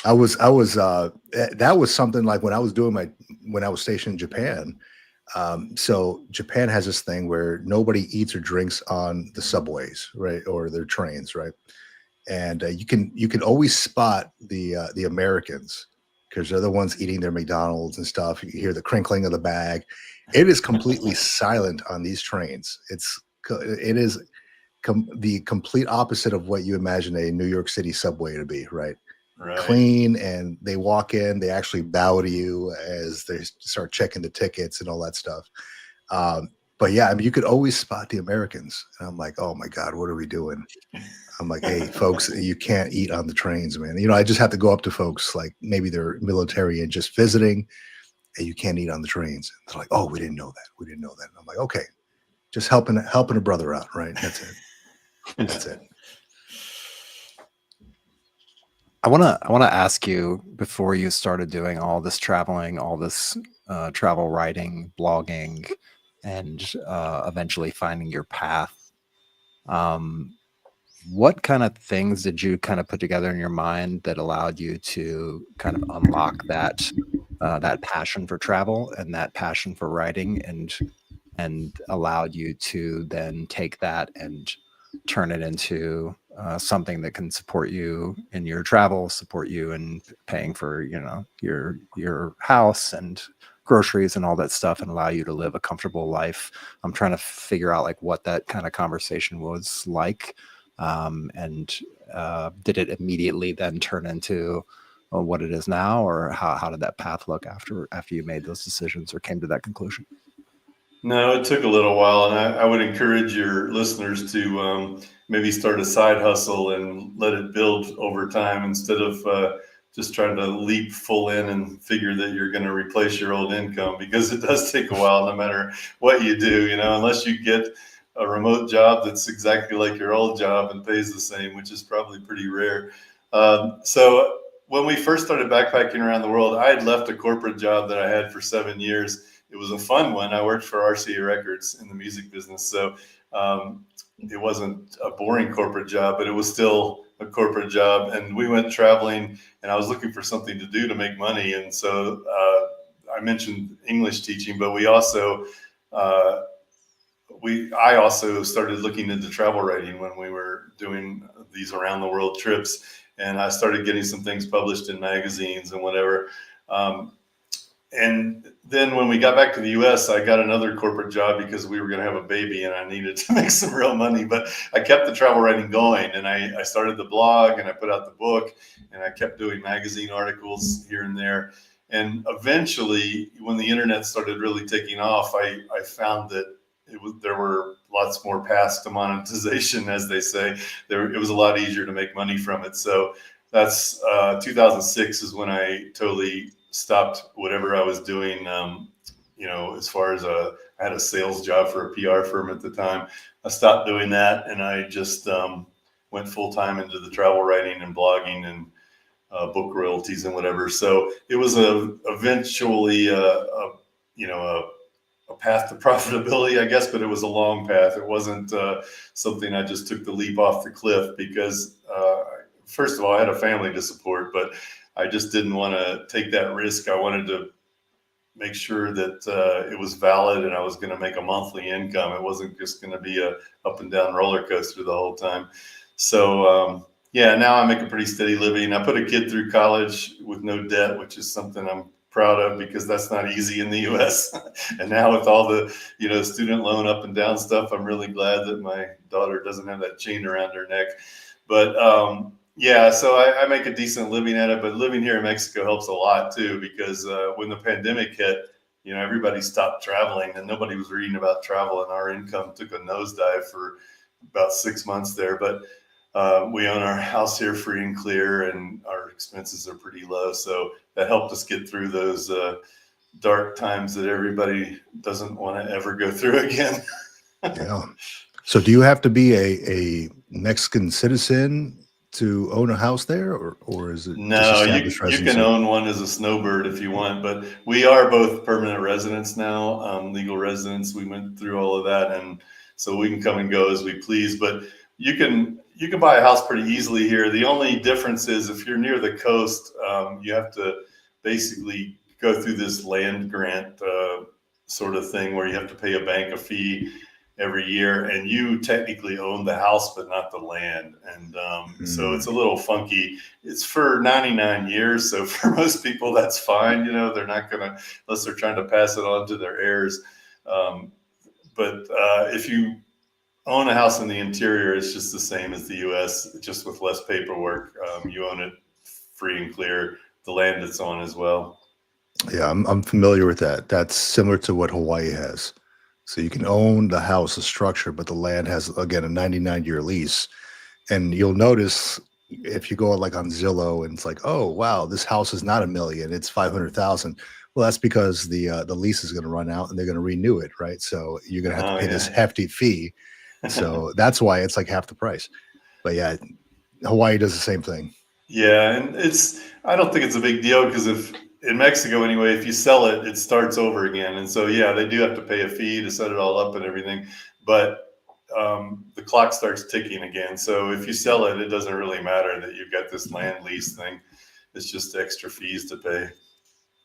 That was something like when I was stationed in Japan. So Japan has this thing where nobody eats or drinks on the subways, right, or their trains, right? And you can always spot the Americans because they're the ones eating their McDonald's and stuff. You hear the crinkling of the bag. It is completely silent on these trains. It is the complete opposite of what you imagine a New York City subway to be, right? Right. Clean, and they walk in, they actually bow to you as they start checking the tickets and all that stuff. But yeah, I mean, you could always spot the Americans. And I'm like, oh my God, what are we doing? I'm like, hey, folks, you can't eat on the trains, man. You know, I just have to go up to folks like maybe they're military and just visiting, and you can't eat on the trains. They're like, oh, we didn't know that. And I'm like, okay, just helping a brother out, right? That's it. I want to ask you, before you started doing all this traveling, all this travel writing, blogging, and eventually finding your path, what kind of things did you kind of put together in your mind that allowed you to kind of unlock that passion for travel and that passion for writing, and allowed you to then take that and turn it into something that can support you in your travel, support you in paying for, you know, your house and groceries and all that stuff, and allow you to live a comfortable life? I'm trying to figure out like what that kind of conversation was like, and did it immediately then turn into what it is now, or how did that path look after you made those decisions or came to that conclusion? No, it took a little while, and I would encourage your listeners to maybe start a side hustle and let it build over time instead of just trying to leap full in and figure that you're going to replace your old income, because it does take a while no matter what you do, you know, unless you get a remote job that's exactly like your old job and pays the same, which is probably pretty rare. So when we first started backpacking around the world, I had left a corporate job that I had for 7 years. It was a fun one. I worked for RCA Records in the music business. So it wasn't a boring corporate job, but it was still a corporate job. And we went traveling, and I was looking for something to do to make money. And so I mentioned English teaching, but I also started looking into travel writing when we were doing these around the world trips. And I started getting some things published in magazines and whatever. And then when we got back to the US, I got another corporate job because we were going to have a baby and I needed to make some real money. But I kept the travel writing going, and I started the blog, and I put out the book, and I kept doing magazine articles here and there. And eventually, when the internet started really taking off, I found that there were lots more paths to monetization, as they say. It was a lot easier to make money from it. So that's 2006 is when I totally stopped whatever I was doing. As far as I had a sales job for a PR firm at the time. I stopped doing that, and I just went full time into the travel writing and blogging and book royalties and whatever. So it was eventually a path to profitability, I guess, but it was a long path. It wasn't something I just took the leap off the cliff because, first of all, I had a family to support, but I just didn't want to take that risk. I wanted to make sure that it was valid and I was going to make a monthly income. It wasn't just going to be a up and down roller coaster the whole time. So, now I make a pretty steady living. I put a kid through college with no debt, which is something I'm proud of because that's not easy in the US. And now with all the, student loan up and down stuff, I'm really glad that my daughter doesn't have that chain around her neck. But so I make a decent living at it, but living here in Mexico helps a lot too, because when the pandemic hit, everybody stopped traveling and nobody was reading about travel, and our income took a nosedive for about 6 months there. But we own our house here free and clear, and our expenses are pretty low. So that helped us get through those dark times that everybody doesn't want to ever go through again. Yeah. So do you have to be a Mexican citizen to own a house there, or is it No, just you established can residency? own one as a snowbird if you want, but we are both permanent residents now, legal residents. We went through all of that, and so we can come and go as we please. But you can buy a house pretty easily here. The only difference is if you're near the coast, you have to basically go through this land grant sort of thing where you have to pay a bank a fee every year, and you technically own the house but not the land, and so it's a little funky. It's for 99 years, so for most people that's fine. They're not gonna, unless they're trying to pass it on to their heirs. But if you own a house in the interior, it's just the same as the US, just with less paperwork. You own it free and clear, the land it's on as well. Yeah, I'm familiar with that. That's similar to what Hawaii has. So you can own the house, the structure, but the land has, again, a 99-year lease. And you'll notice if you go like on Zillow and it's like, oh, wow, this house is not $1 million, it's 500,000. Well, that's because the lease is going to run out and they're going to renew it, right? So you're going to have to pay this hefty fee. So that's why it's like half the price. But yeah, Hawaii does the same thing. Yeah, and I don't think it's a big deal because if in Mexico anyway, if you sell it, it starts over again. And so, yeah, they do have to pay a fee to set it all up and everything, but the clock starts ticking again. So if you sell it, it doesn't really matter that you've got this land lease thing. It's just extra fees to pay.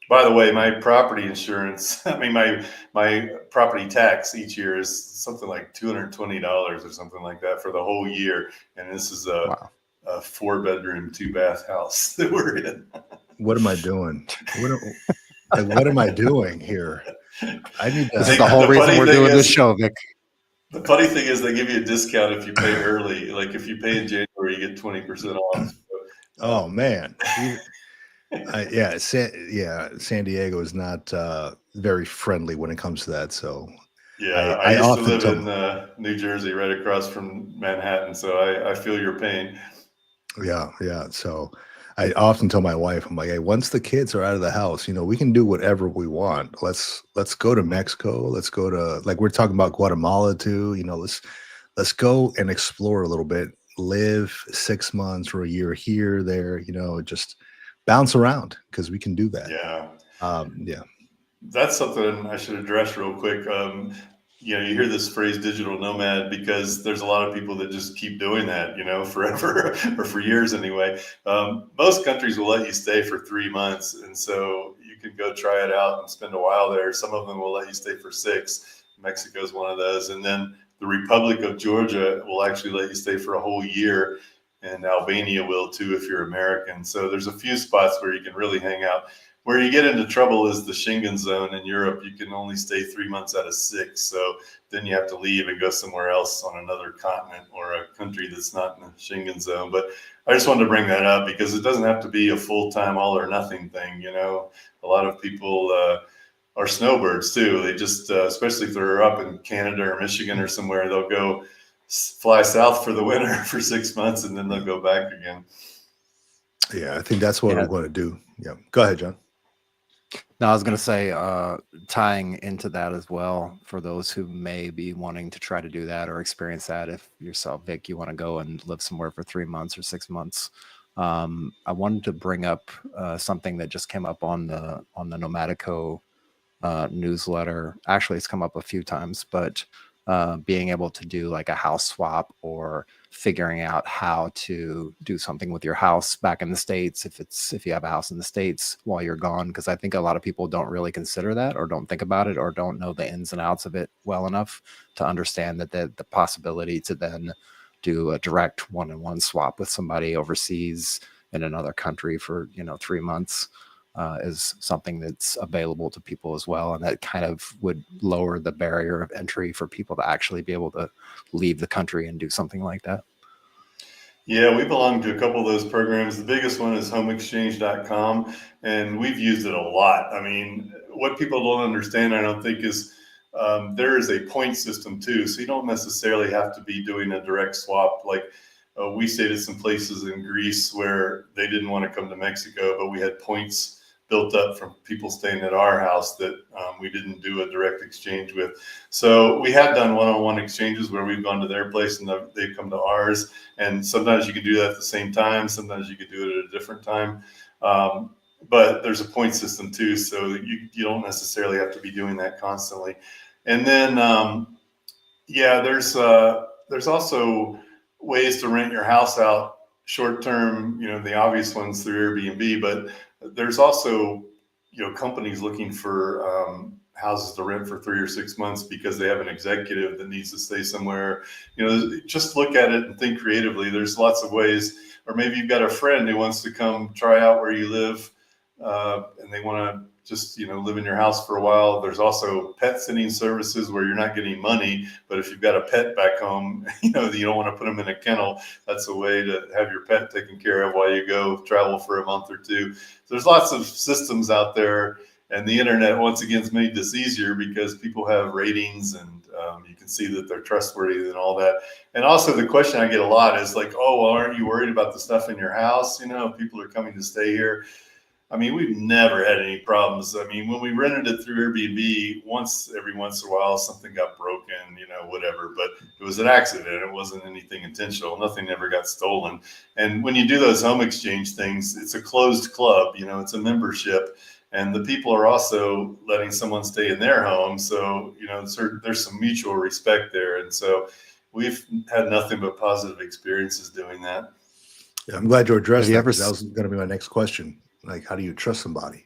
By the way, my property insurance, my property tax each year is something like $220 or something like that for the whole year. And this is a 4-bedroom, 2-bath house that we're in. What am I doing? What am I doing here? I need to. This is the whole reason we're doing this show, Vic. The funny thing is they give you a discount if you pay early. Like if you pay in January, you get 20% off. Oh man. San Diego is not very friendly when it comes to that. So yeah, I used to live in New Jersey, right across from Manhattan. So I feel your pain. Yeah. So I often tell my wife, I'm like, hey, once the kids are out of the house, we can do whatever we want. Let's go to Mexico. Let's go to, like, we're talking about Guatemala too. Let's go and explore a little bit, live 6 months or a year here, there, just bounce around because we can do that. Yeah. That's something I should address real quick. You hear this phrase digital nomad because there's a lot of people that just keep doing that, forever or for years anyway. Most countries will let you stay for 3 months. And so you can go try it out and spend a while there. Some of them will let you stay for 6. Mexico is one of those. And then the Republic of Georgia will actually let you stay for a whole year. And Albania will too if you're American. So there's a few spots where you can really hang out. Where you get into trouble is the Schengen zone in Europe. You can only stay 3 months out of 6. So then you have to leave and go somewhere else on another continent or a country that's not in the Schengen zone. But I just wanted to bring that up because it doesn't have to be a full-time all or nothing thing. A lot of people are snowbirds too. They just, especially if they're up in Canada or Michigan or somewhere, they'll go fly south for the winter for 6 months and then they'll go back again. Yeah, I think that's what Yeah. we're going to do. Yeah. Go ahead, John. No, I was going to say, tying into that as well, for those who may be wanting to try to do that or experience that, if yourself, Vic, you want to go and live somewhere for 3 months or 6 months, I wanted to bring up something that just came up on the Nomadico newsletter. Actually, it's come up a few times, but being able to do like a house swap, or figuring out how to do something with your house back in the States, if you have a house in the States while you're gone, because I think a lot of people don't really consider that, or don't think about it, or don't know the ins and outs of it well enough to understand that the possibility to then do a direct one-on-one swap with somebody overseas in another country for 3 months is something that's available to people as well. And that kind of would lower the barrier of entry for people to actually be able to leave the country and do something like that. Yeah, we belong to a couple of those programs. The biggest one is HomeExchange.com, and we've used it a lot. I mean, what people don't understand, I don't think, is there is a point system too. So you don't necessarily have to be doing a direct swap. Like we stayed at some places in Greece where they didn't want to come to Mexico, but we had points built up from people staying at our house that we didn't do a direct exchange with. So we have done one-on-one exchanges where we've gone to their place and they've come to ours. And sometimes you can do that at the same time. Sometimes you could do it at a different time. But there's a point system too. So you don't necessarily have to be doing that constantly. And then, there's also ways to rent your house out short term, the obvious ones through Airbnb, but there's also, companies looking for houses to rent for 3 or 6 months because they have an executive that needs to stay somewhere. Just look at it and think creatively. There's lots of ways. Or maybe you've got a friend who wants to come try out where you live, and they want to just live in your house for a while. There's also pet sitting services where you're not getting money, but if you've got a pet back home, you don't want to put them in a kennel. That's a way to have your pet taken care of while you go travel for a month or two. There's lots of systems out there, and the internet once again has made this easier because people have ratings, and you can see that they're trustworthy and all that. And also the question I get a lot is like, oh, well, aren't you worried about the stuff in your house? If people are coming to stay here. I mean, we've never had any problems. I mean, when we rented it through Airbnb, every once in a while, something got broken, whatever, but it was an accident. It wasn't anything intentional. Nothing ever got stolen. And when you do those home exchange things, it's a closed club, it's a membership, and the people are also letting someone stay in their home. So, there's some mutual respect there. And so we've had nothing but positive experiences doing that. Yeah, I'm glad you addressed that. That was going to be my next question. Like, how do you trust somebody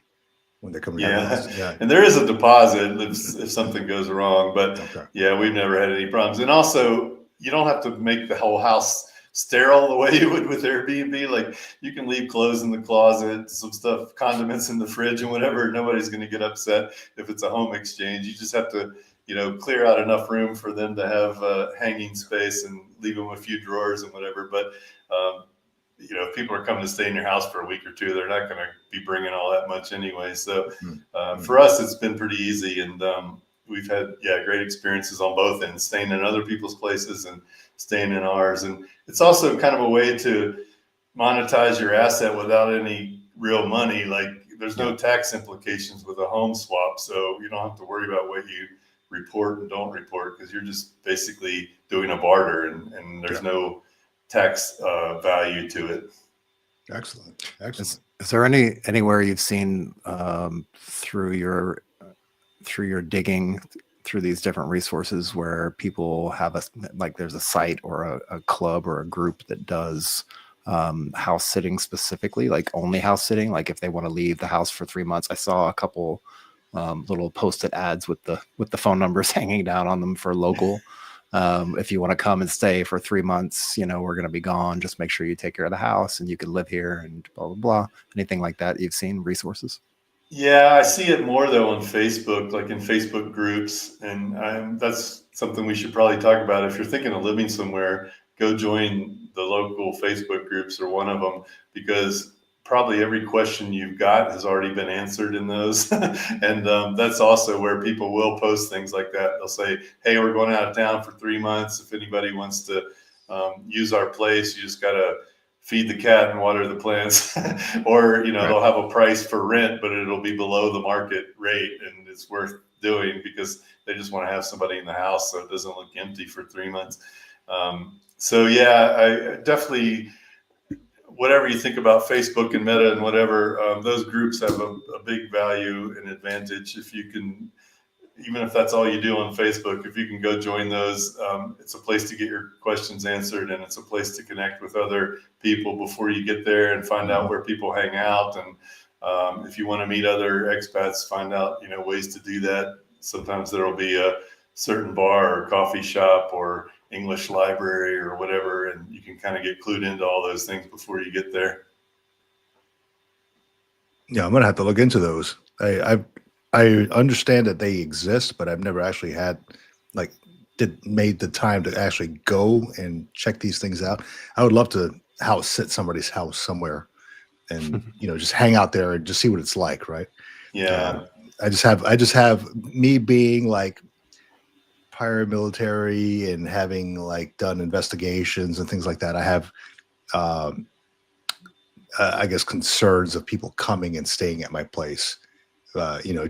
when they're coming? Yeah, and there is a deposit if something goes wrong. But Okay. Yeah, we've never had any problems. And also, you don't have to make the whole house sterile the way you would with Airbnb. Like, you can leave clothes in the closet, some stuff, condiments in the fridge, and whatever. Nobody's going to get upset if it's a home exchange. You just have to, clear out enough room for them to have hanging space and leave them a few drawers and whatever. But if people are coming to stay in your house for a week or two, they're not going to be bringing all that much anyway. So for us, it's been pretty easy, and we've had great experiences on both ends, staying in other people's places and staying in ours. And it's also kind of a way to monetize your asset without any real money. Like, there's no tax implications with a home swap, so you don't have to worry about what you report and don't report, because you're just basically doing a barter, and there's no tax value to it. Excellent. Is there anywhere you've seen through your digging through these different resources where people have there's a site or a club or a group that does house sitting specifically, like only house sitting? Like, if they want to leave the house for 3 months, I saw a couple little posted ads with the phone numbers hanging down on them for local. If you want to come and stay for 3 months, we're going to be gone. Just make sure you take care of the house and you can live here and blah, blah, blah. Anything like that you've seen resources? Yeah, I see it more though on Facebook, like in Facebook groups. And that's something we should probably talk about. If you're thinking of living somewhere, go join the local Facebook groups or one of them, because probably every question you've got has already been answered in those. And that's also where people will post things like that. They'll say, hey, we're going out of town for 3 months. If anybody wants to use our place, you just got to feed the cat and water the plants, or, you know, Right. they'll have a price for rent, but it'll be below the market rate, and it's worth doing because they just want to have somebody in the house so it doesn't look empty for 3 months. So yeah, I definitely, whatever you think about Facebook and Meta and whatever, those groups have a big value and advantage. If you can, even if that's all you do on Facebook, if you can go join those, it's a place to get your questions answered, and it's a place to connect with other people before you get there and find out where people hang out. And if you want to meet other expats, find out, you know, ways to do that. Sometimes there'll be a certain bar or coffee shop or English library or whatever, and you can kind of get clued into all those things before you get there. Yeah, I'm gonna have to look into those. I understand that they exist, but I've never actually made the time to actually go and check these things out. I would love to sit somebody's house somewhere and, you know, just hang out there and just see what it's like, right? Yeah. I just have me being like prior military and having like done investigations and things like that. I have, I guess, concerns of people coming and staying at my place. You know,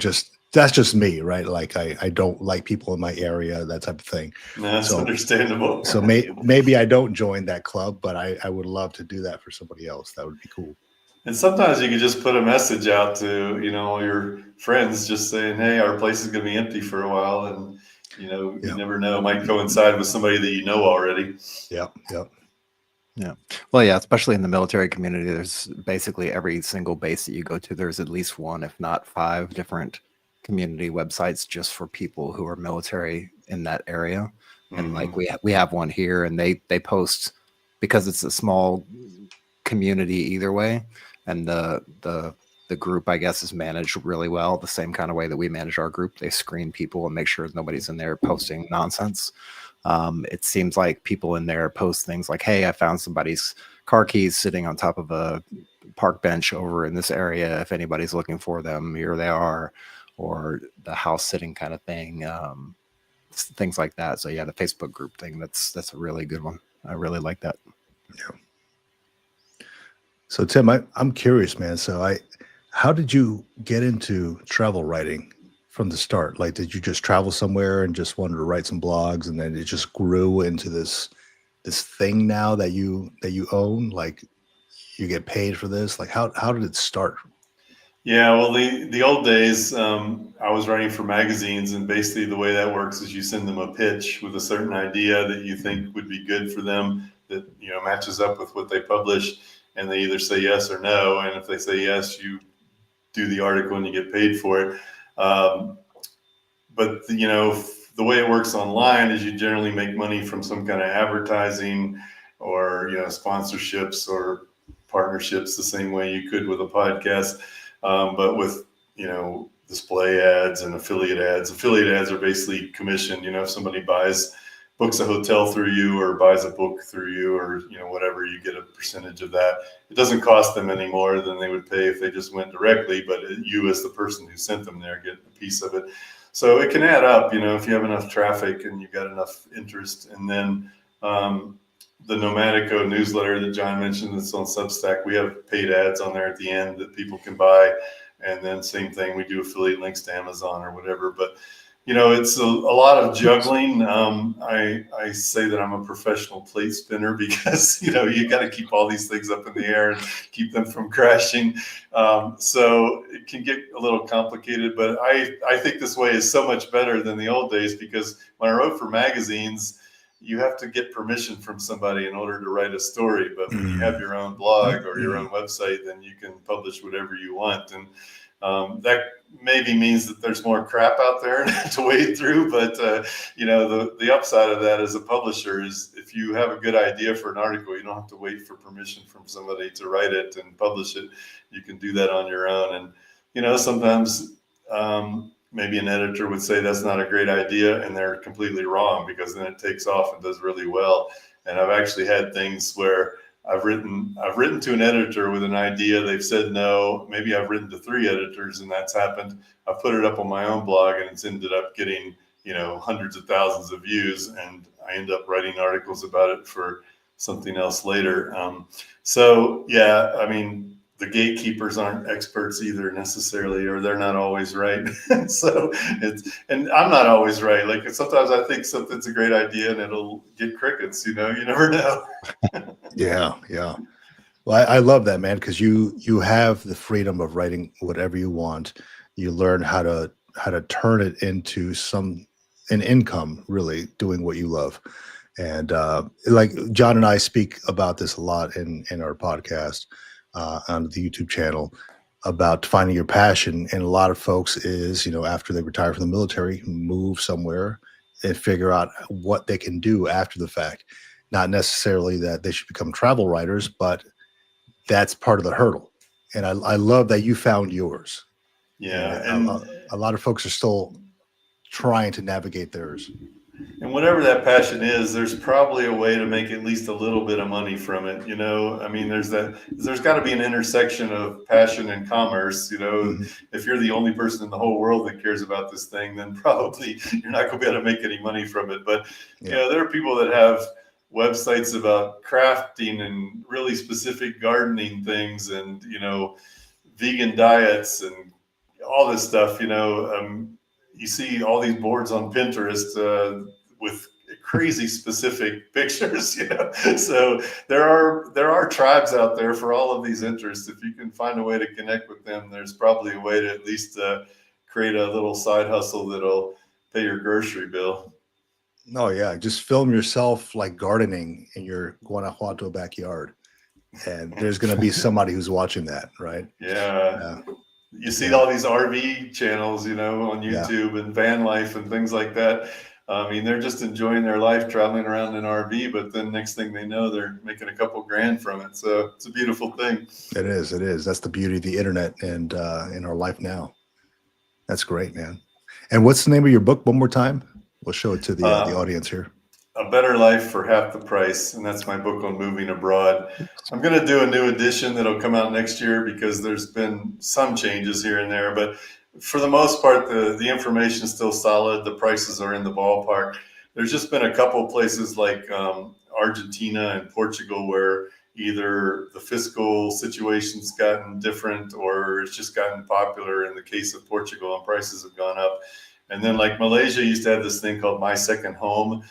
that's just me, right? Like I don't like people in my area, that type of thing. No, that's So- understandable. So maybe I don't join that club, but I would love to do that for somebody else. That would be cool. And sometimes you can just put a message out to, you know, your friends, just saying, hey, our place is going to be empty for a while. And, you know, Yeah. you never know, it might coincide with somebody that you know already. Yep. Yeah. Well, yeah, especially in the military community, there's basically every single base that you go to, there's at least one, if not 5 different community websites just for people who are military in that area. And like we have one here, and they post, because it's a small community either way, and the group, I guess, is managed really well, the same kind of way that we manage our group. They screen people and make sure nobody's in there posting nonsense. It seems like people in there post things like, hey, I found somebody's car keys sitting on top of a park bench over in this area. If anybody's looking for them, here they are, or the house sitting kind of thing. Things like that. So yeah, the Facebook group thing, that's a really good one. I really like that. Yeah. So Tim, I'm curious, man. So how did you get into travel writing from the start? Like, did you just travel somewhere and just wanted to write some blogs, and then it just grew into this thing now that you own? Like, you get paid for this? Like, how did it start? Yeah, well, the old days, I was writing for magazines, and basically the way that works is you send them a pitch with a certain idea that you think would be good for them, that, you know, matches up with what they publish, and they either say yes or no. And if they say yes, you do the article and you get paid for it. But you know, the way it works online is you generally make money from some kind of advertising or, you know, sponsorships or partnerships, the same way you could with a podcast. But with, you know, display ads and affiliate ads. Affiliate ads are basically commission. You know, if somebody books a hotel through you or buys a book through you, or, you know, whatever, you get a percentage of that. It doesn't cost them any more than they would pay if they just went directly, but you as the person who sent them there get a piece of it. So it can add up, you know, if you have enough traffic and you've got enough interest. And then the Nomadico newsletter that John mentioned that's on Substack, we have paid ads on there at the end that people can buy. And then same thing, we do affiliate links to Amazon or whatever. But, you know, it's a lot of juggling. I say that I'm a professional plate spinner because, you know, you got to keep all these things up in the air and keep them from crashing. So it can get a little complicated, but I think this way is so much better than the old days, because when I wrote for magazines, you have to get permission from somebody in order to write a story. But when you have your own blog or your own website, then you can publish whatever you want. And that maybe means that there's more crap out there to wade through. But, you know, the upside of that as a publisher is if you have a good idea for an article, you don't have to wait for permission from somebody to write it and publish it. You can do that on your own. And, you know, sometimes maybe an editor would say that's not a great idea, and they're completely wrong, because then it takes off and does really well. And I've actually had things where I've written to an editor with an idea. They've said no. Maybe I've written to 3 editors, and that's happened. I've put it up on my own blog, and it's ended up getting, you know, hundreds of thousands of views. And I end up writing articles about it for something else later. So yeah, I mean, the gatekeepers aren't experts either necessarily, or they're not always right. So and I'm not always right. Like sometimes I think something's a great idea and it'll get crickets, you never know. Yeah, yeah. Well, I love that, man, because you have the freedom of writing whatever you want. You learn how to turn it into an income, really doing what you love. And like John and I speak about this a lot in our podcast on the YouTube channel about finding your passion. And a lot of folks is, after they retire from the military, move somewhere and figure out what they can do after the fact. Not necessarily that they should become travel writers, but that's part of the hurdle. And I love that you found yours. Yeah. And And a lot of folks are still trying to navigate theirs. And whatever that passion is, there's probably a way to make at least a little bit of money from it. I mean, there's got to be an intersection of passion and commerce. Mhm. If you're the only person in the whole world that cares about this thing, then probably you're not going to be able to make any money from it. But, there are people that have websites about crafting and really specific gardening things and, vegan diets and all this stuff, you see all these boards on Pinterest with crazy specific pictures, So there are tribes out there for all of these interests. If you can find a way to connect with them, there's probably a way to at least create a little side hustle that'll pay your grocery bill. No, yeah, just film yourself like gardening in your Guanajuato backyard, and there's going to be somebody who's watching that, right? Yeah. You see all these RV channels, on YouTube and van life and things like that. I mean, they're just enjoying their life traveling around in RV, but then next thing they know, they're making a couple grand from it. So it's a beautiful thing. It is. It is. That's the beauty of the internet and in our life now. That's great, man. And what's the name of your book one more time? We'll show it to the audience here. A Better Life for Half the Price, and that's my book on moving abroad. I'm going to do a new edition that'll come out next year because there's been some changes here and there, but for the most part, the information is still solid. The prices are in the ballpark. There's just been a couple places like Argentina and Portugal where either the fiscal situation's gotten different or it's just gotten popular. In the case of Portugal, and prices have gone up. And then like Malaysia used to have this thing called My Second Home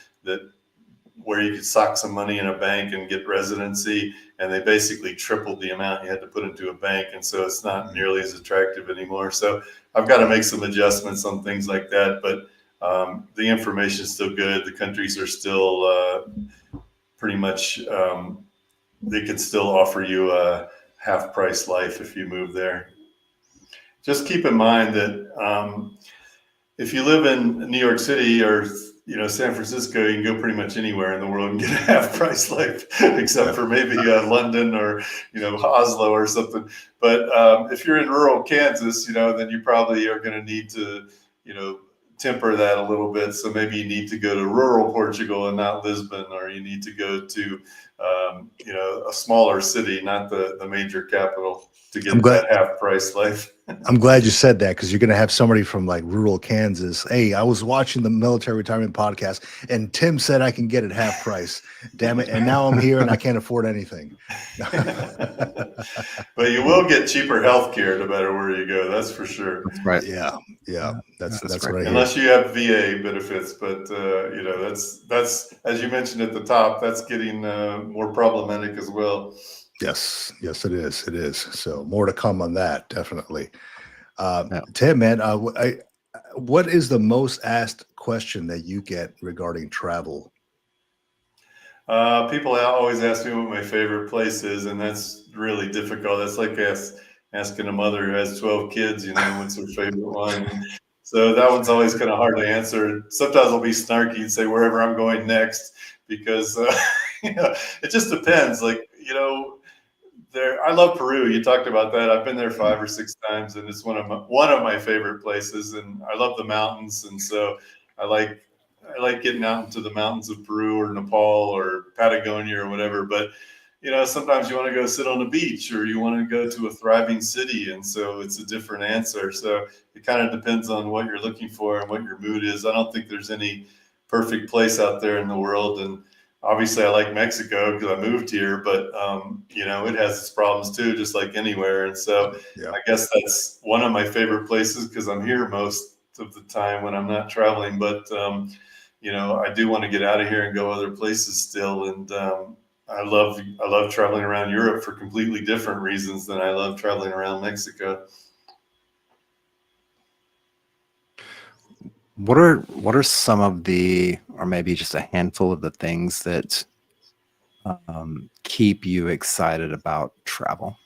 where you could sock some money in a bank and get residency, and they basically tripled the amount you had to put into a bank, and so it's not nearly as attractive anymore. So I've got to make some adjustments on things like that, but the information is still good. The countries are still pretty much, they could still offer you a half price life if you move there. Just keep in mind that if you live in New York City or San Francisco, you can go pretty much anywhere in the world and get a half price life, except for maybe London or Oslo or something. But if you're in rural Kansas, then you probably are going to need to temper that a little bit. So maybe you need to go to rural Portugal and not Lisbon, or you need to go to a smaller city, not the major capital, to get that half price life. I'm glad you said that, because you're going to have somebody from like rural Kansas. Hey, I was watching the military retirement podcast and Tim said I can get it half price. Damn it. And now I'm here and I can't afford anything. But you will get cheaper health care no matter where you go. That's for sure. That's right. Yeah. That's right. Unless you have VA benefits, but that's as you mentioned at the top, that's getting more problematic as well. Yes, it is. It is. So more to come on that, definitely. Tim, man, what is the most asked question that you get regarding travel? People always ask me what my favorite place is, and that's really difficult. That's like asking a mother who has 12 kids, what's her favorite one. So that one's always kind of hard to answer. Sometimes I'll be snarky and say wherever I'm going next, because it just depends. Like, I love Peru. You talked about that. I've been there 5 or 6 times, and it's one of my favorite places. And I love the mountains, and so I like getting out into the mountains of Peru or Nepal or Patagonia or whatever. But sometimes you want to go sit on the beach, or you want to go to a thriving city, and so it's a different answer. So it kind of depends on what you're looking for and what your mood is. I don't think there's any perfect place out there in the world, and obviously I like Mexico because I moved here, but you know, it has its problems too, just like anywhere. And so Yeah. I guess that's one of my favorite places because I'm here most of the time when I'm not traveling. But you know, I do want to get out of here and go other places still. And I love traveling around Europe for completely different reasons than I love traveling around Mexico. What are some of the, or maybe just a handful of the things that keep you excited about travel?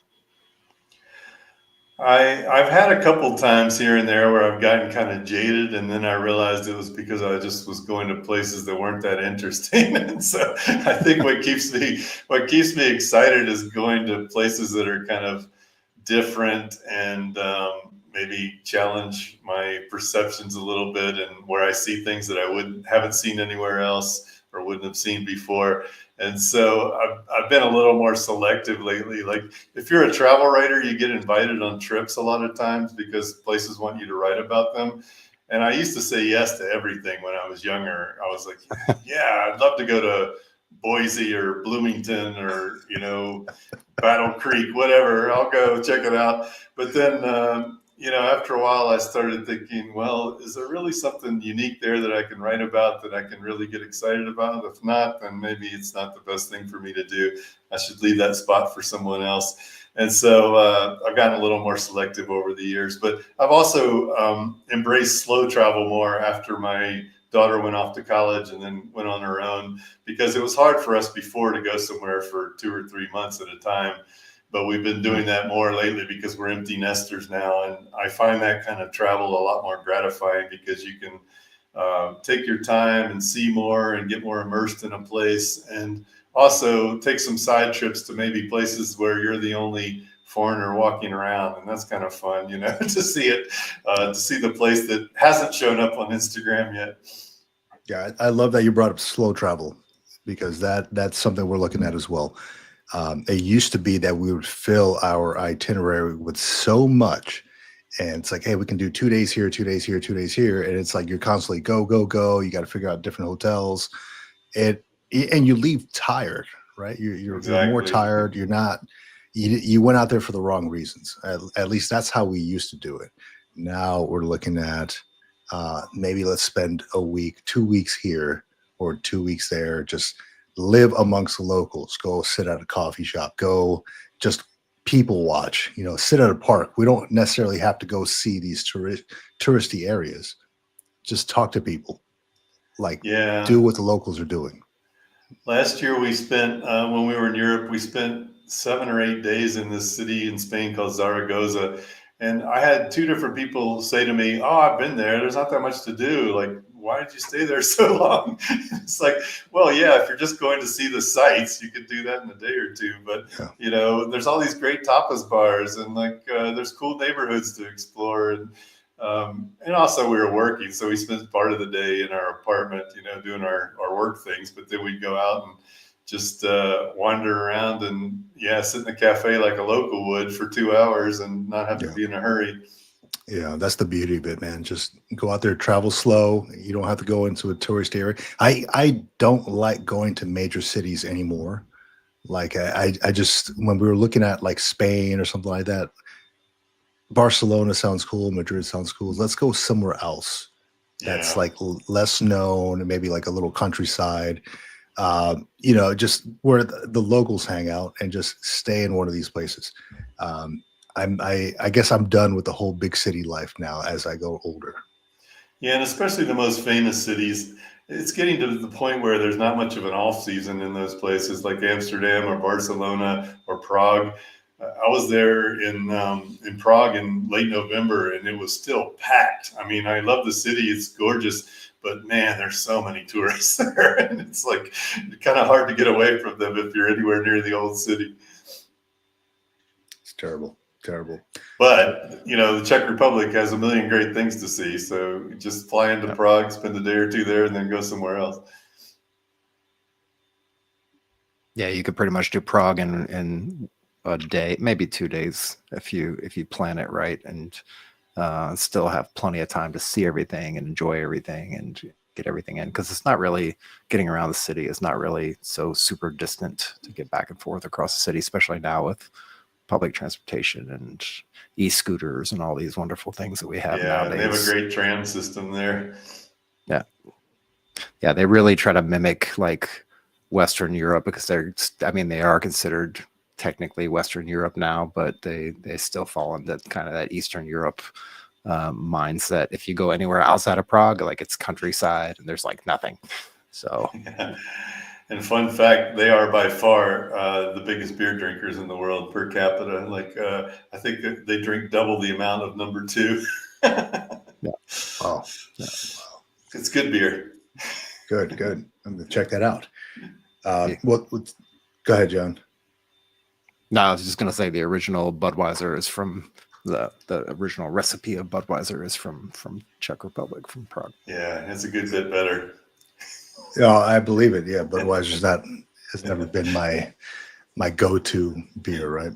I've had a couple times here and there where I've gotten kind of jaded, and then I realized it was because I just was going to places that weren't that interesting. And so I think what keeps me excited is going to places that are kind of different and maybe challenge my perceptions a little bit, and where I see things that I haven't seen anywhere else or wouldn't have seen before. And so I've been a little more selective lately. Like if you're a travel writer, you get invited on trips a lot of times because places want you to write about them. And I used to say yes to everything when I was younger. I was like, yeah, I'd love to go to Boise or Bloomington or, you know, Battle Creek, whatever. I'll go check it out. But then, you know, after a while, I started thinking, well, is there really something unique there that I can write about that I can really get excited about? If not, then maybe it's not the best thing for me to do. I should leave that spot for someone else. And so I've gotten a little more selective over the years. But I've also embraced slow travel more after my daughter went off to college and then went on her own, because it was hard for us before to go somewhere for 2 or 3 months at a time. But we've been doing that more lately because we're empty nesters now. And I find that kind of travel a lot more gratifying because you can take your time and see more and get more immersed in a place, and also take some side trips to maybe places where you're the only foreigner walking around. And that's kind of fun, you know, to see it, to see the place that hasn't shown up on Instagram yet. Yeah, I love that you brought up slow travel, because that's something we're looking at as well. It used to be that we would fill our itinerary with so much, and it's like, hey, we can do 2 days here, 2 days here, 2 days here, and it's like you're constantly go, go, go. You got to figure out different hotels, and you leave tired, right? You're more Exactly. tired. You're not. You went out there for the wrong reasons. At least that's how we used to do it. Now we're looking at maybe let's spend a week, 2 weeks here or 2 weeks there, just live amongst the locals, go sit at a coffee shop, go just people watch, you know, sit at a park. We don't necessarily have to go see these touristy areas. Just talk to people, like Yeah. do what the locals are doing. Last year we spent, when we were in Europe, we spent 7 or 8 days in this city in Spain called Zaragoza. And I had two different people say to me, "Oh, I've been there. There's not that much to do. Like, why did you stay there so long?" It's like, well, yeah, if you're just going to see the sights, you could do that in a day or two. But, Yeah. you know, there's all these great tapas bars, and like there's cool neighborhoods to explore. And also we were working, so we spent part of the day in our apartment, you know, doing our work things. But then we'd go out and just wander around and, yeah, sit in the cafe like a local would for 2 hours and not have to Yeah. be in a hurry. Yeah, that's the beauty of it, man. Just go out there, travel slow. You don't have to go into a tourist area. I don't like going to major cities anymore. Like I just, when we were looking at like Spain or something like that, Barcelona sounds cool, Madrid sounds cool. Let's go somewhere else that's Yeah. like less known, and maybe like a little countryside. You know, just where the locals hang out, and just stay in one of these places. I guess I'm done with the whole big city life now as I go older. Yeah, and especially the most famous cities, it's getting to the point where there's not much of an off season in those places like Amsterdam or Barcelona or Prague. I was there in Prague in late November, and it was still packed. I mean, I love the city; it's gorgeous, but man, there's so many tourists there, and it's like kind of hard to get away from them if you're anywhere near the old city. It's terrible, terrible. But, you know, the Czech Republic has a million great things to see. So just fly into Yeah. Prague, spend a day or two there, and then go somewhere else. Yeah, you could pretty much do Prague in a day, maybe 2 days if you plan it right, and still have plenty of time to see everything and enjoy everything. And get everything in, because it's not really getting around the city is not really so super distant to get back and forth across the city, especially now with public transportation and e-scooters and all these wonderful things that we have Yeah, nowadays. they have a great tram system there. Yeah, they really try to mimic like Western Europe, because they are considered technically Western Europe now, but they still fall into kind of that Eastern Europe mindset. If you go anywhere outside of Prague, like it's countryside and there's like nothing. So Yeah. And fun fact, they are by far the biggest beer drinkers in the world per capita. Like I think that they drink double the amount of number 2. yeah. Wow. Yeah. Wow. It's good beer. Good. I'm gonna check that out. Go ahead, John. No, I was just gonna say the original Budweiser is from the original recipe of Budweiser is from Czech Republic, from Prague. Yeah, it's a good bit better. Yeah, I believe it. Yeah, Budweiser's has never been my go-to beer, right?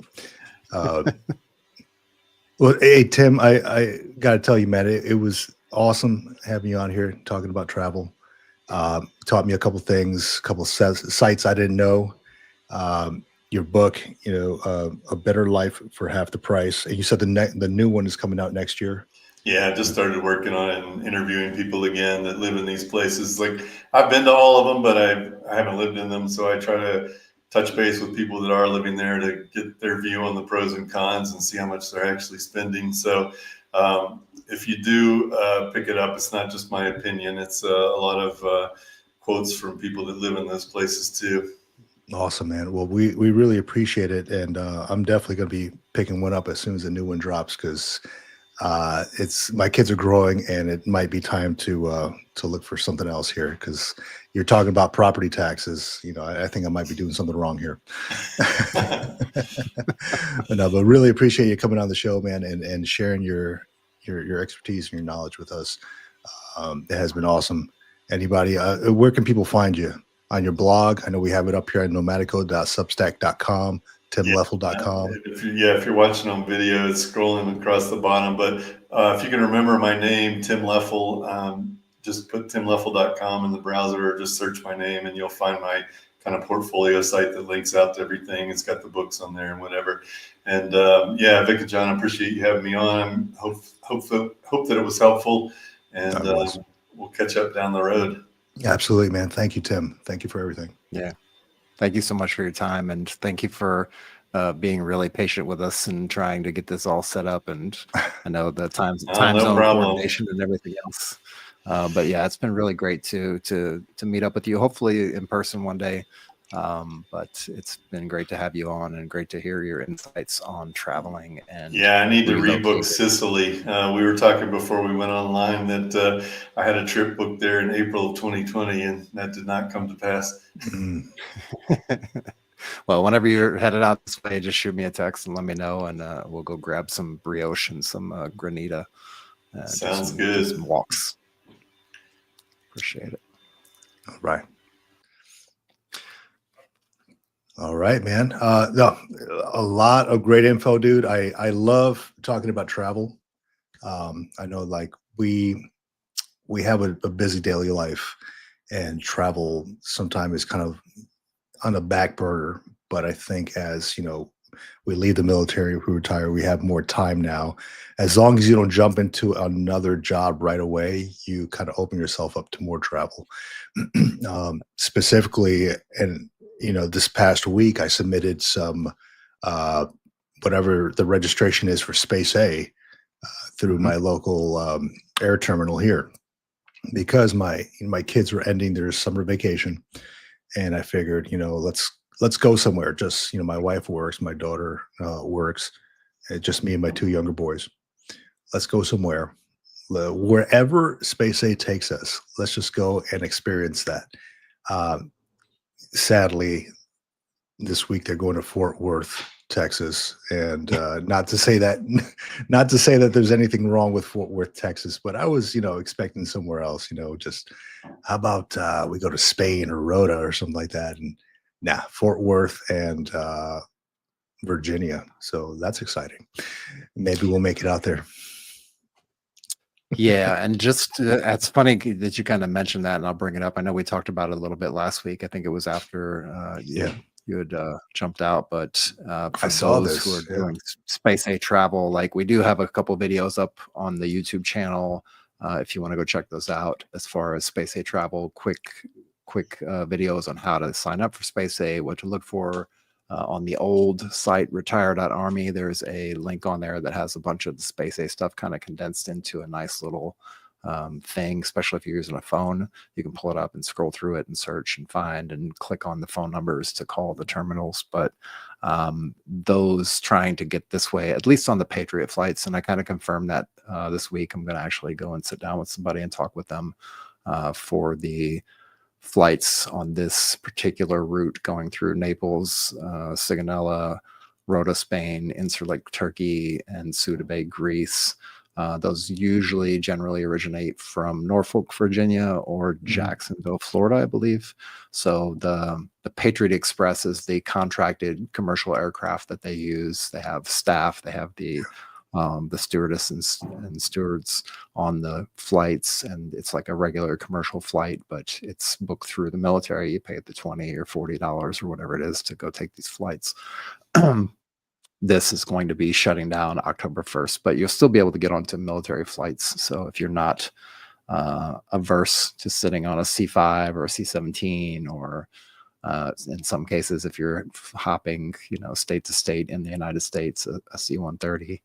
Well, hey Tim, I got to tell you, man, it was awesome having you on here talking about travel. Taught me a couple things, sites I didn't know. Your book, A Better Life for Half the Price, and you said the new one is coming out next year. Yeah, I just started working on it and interviewing people again that live in these places. Like I've been to all of them, but I haven't lived in them. So I try to touch base with people that are living there to get their view on the pros and cons and see how much they're actually spending. So if you do pick it up, it's not just my opinion. It's a lot of quotes from people that live in those places too. Awesome, man. Well, we really appreciate it. And I'm definitely going to be picking one up as soon as the new one drops, because my kids are growing and it might be time to look for something else here, because you're talking about property taxes. I think I might be doing something wrong here. But really appreciate you coming on the show, man, and sharing your expertise and your knowledge with us. It has been awesome. Anybody, where can people find you? On your blog? I know we have it up here at nomadico.substack.com. timleffel.com. If you're watching on video, it's scrolling across the bottom. But if you can remember my name, Tim Leffel, just put timleffel.com in the browser, or just search my name, and you'll find my kind of portfolio site that links out to everything. It's got the books on there and whatever. And Vic and John, I appreciate you having me on. Hope that it was helpful, and we'll catch up down the road. Absolutely, man. Thank you, Tim. Thank you for everything. Yeah. Thank you so much for your time, and thank you for being really patient with us and trying to get this all set up. And I know the time zone coordination and everything else. But yeah, it's been really great to meet up with you, hopefully in person one day. But it's been great to have you on, and great to hear your insights on traveling. And yeah, I need to rebook Sicily. We were talking before we went online that I had a trip booked there in April of 2020, and that did not come to pass. Well, whenever you're headed out this way, just shoot me a text and let me know, and we'll go grab some brioche and some granita. Sounds good. Some walks. Appreciate it. All right, man. No, a lot of great info, dude. I love talking about travel. I know, like, we have a busy daily life, and travel sometimes is kind of on the back burner. But I think as we leave the military, we retire, we have more time now. As long as you don't jump into another job right away, you kind of open yourself up to more travel. Specifically, and this past week, I submitted some whatever the registration is for Space-A through my local air terminal here, because my kids were ending their summer vacation, and I figured, let's go somewhere. Just my wife works, my daughter works, just me and my two younger boys. Let's go somewhere, wherever Space-A takes us. Let's just go and experience that. Sadly, this week they're going to Fort Worth, Texas, and not to say that there's anything wrong with Fort Worth, Texas, but I was expecting somewhere else. Just how about we go to Spain or Rhoda or something like that, and Fort Worth and Virginia. So that's exciting. Maybe we'll make it out there. Yeah, and just it's funny that you kind of mentioned that, and I'll bring it up. I know we talked about it a little bit last week. I think it was after Yeah, you had jumped out, but I for saw those who are this. Yeah. doing Space-A travel, like we do have a couple videos up on the YouTube channel if you want to go check those out. As far as Space-A travel, quick videos on how to sign up for Space-A, what to look for. On the old site, retire.army, there's a link on there that has a bunch of the Space-A stuff kind of condensed into a nice little thing, especially if you're using a phone. You can pull it up and scroll through it and search and find and click on the phone numbers to call the terminals. But those trying to get this way, at least on the Patriot flights, and I kind of confirmed that this week, I'm going to actually go and sit down with somebody and talk with them for the flights on this particular route going through Naples, Sigonella, Rota, Spain, Incirlik, Turkey, and Suda Bay, Greece. Those usually generally originate from Norfolk, Virginia, or Jacksonville, Florida, I believe. So the Patriot Express is the contracted commercial aircraft that they use. They have staff. They have the stewardess and stewards on the flights, and it's like a regular commercial flight, but it's booked through the military. You pay the $20 or $40 or whatever it is to go take these flights. This is going to be shutting down October 1st, but you'll still be able to get onto military flights. So if you're not averse to sitting on a C5 or a C-17, or in some cases, if you're hopping, state to state in the United States, a C-130,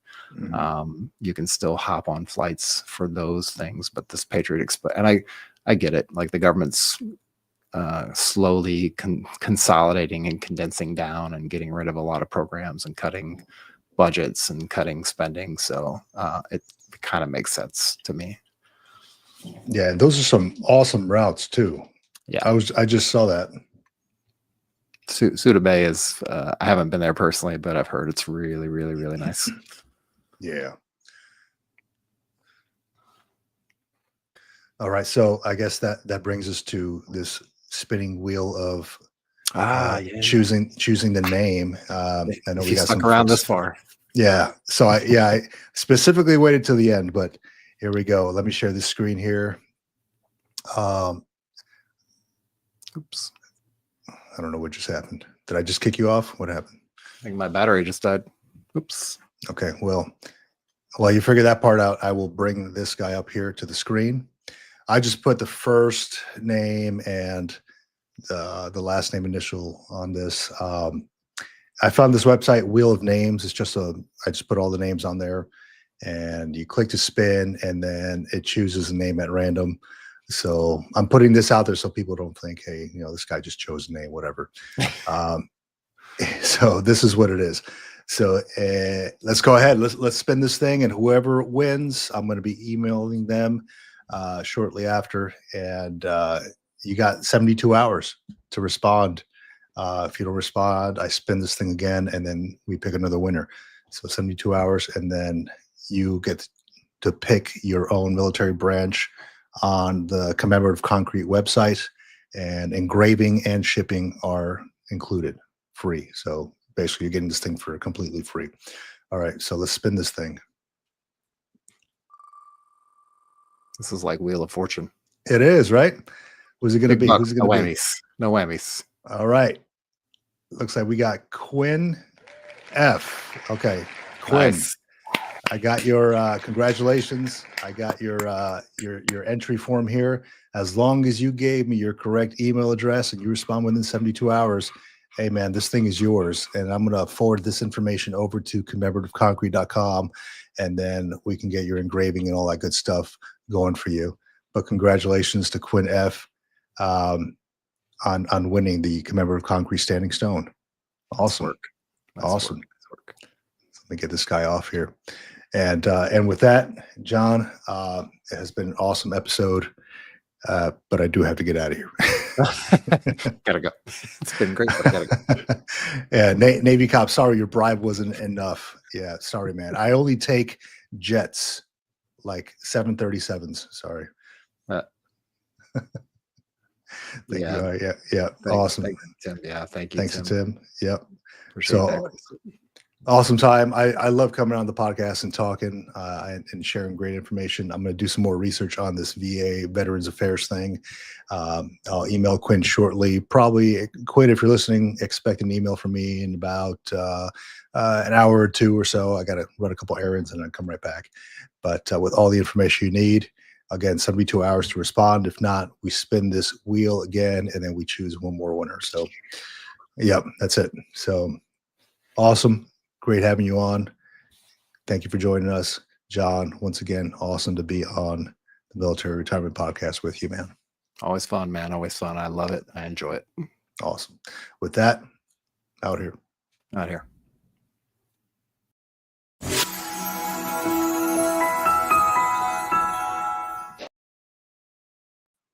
you can still hop on flights for those things. But this Patriot Express, and I get it, like the government's slowly consolidating and condensing down and getting rid of a lot of programs and cutting budgets and cutting spending. So it kind of makes sense to me. Yeah, and those are some awesome routes too. Yeah, I just saw that. Suda Bay is I haven't been there personally, but I've heard it's really, really, really nice. Yeah. All right, so I guess that brings us to this spinning wheel of choosing the name. I know we got stuck some around folks. this far. Yeah. So I specifically waited till the end, but here we go. Let me share this screen here. Oops. I don't know what just happened. Did I just kick you off? What happened? I think my battery just died. Oops. Okay. Well, while you figure that part out, I will bring this guy up here to the screen. I just put the first name and the last name initial on this. I found this website, Wheel of Names. It's just I just put all the names on there, and you click to spin, and then it chooses a name at random. So I'm putting this out there so people don't think, hey, this guy just chose a name, whatever. So this is what it is. So let's go ahead. Let's spin this thing, and whoever wins, I'm going to be emailing them shortly after. And you got 72 hours to respond. If you don't respond, I spin this thing again, and then we pick another winner. So 72 hours, and then you get to pick your own military branch on the Commemorative Concrete website, and engraving and shipping are included, free. So basically you're getting this thing for completely free. All right, so let's spin this thing. This is like Wheel of Fortune. It is, right? Who's it going to be? Who's it going to be? No whammies. All right. Looks like we got Quinn F. Okay, Quinn. Nice. I got your congratulations. I got your entry form here. As long as you gave me your correct email address and you respond within 72 hours, hey man, this thing is yours. And I'm going to forward this information over to commemorativeconcrete.com, and then we can get your engraving and all that good stuff going for you. But congratulations to Quinn F on winning the Commemorative Concrete Standing Stone. Awesome. Nice awesome. Work. Nice work. Let me get this guy off here. And with that, John, it has been an awesome episode, but I do have to get out of here. Gotta go. It's been great, but I gotta go. Yeah, Navy cop, sorry your bribe wasn't enough. Yeah, sorry, man. I only take jets, like 737s. Sorry. Thank you. Yeah. Awesome. Thank you, Tim. Yeah, thank you. Thanks Tim. to Tim. Yep. Appreciate So that. Awesome time. I love coming on the podcast and talking and sharing great information. I'm going to do some more research on this VA Veterans Affairs thing. I'll email Quinn shortly. Probably, Quinn, if you're listening, expect an email from me in about an hour or two or so. I got to run a couple errands and I'll come right back. But with all the information you need, again, 72 hours to respond. If not, we spin this wheel again and then we choose one more winner. So, yep, that's it. So awesome. Great having you on. Thank you for joining us, John. Once again, awesome to be on the Military Retirement Podcast with you, man. Always fun, man. Always fun. I love it. I enjoy it. Awesome. With that, out here. Out here.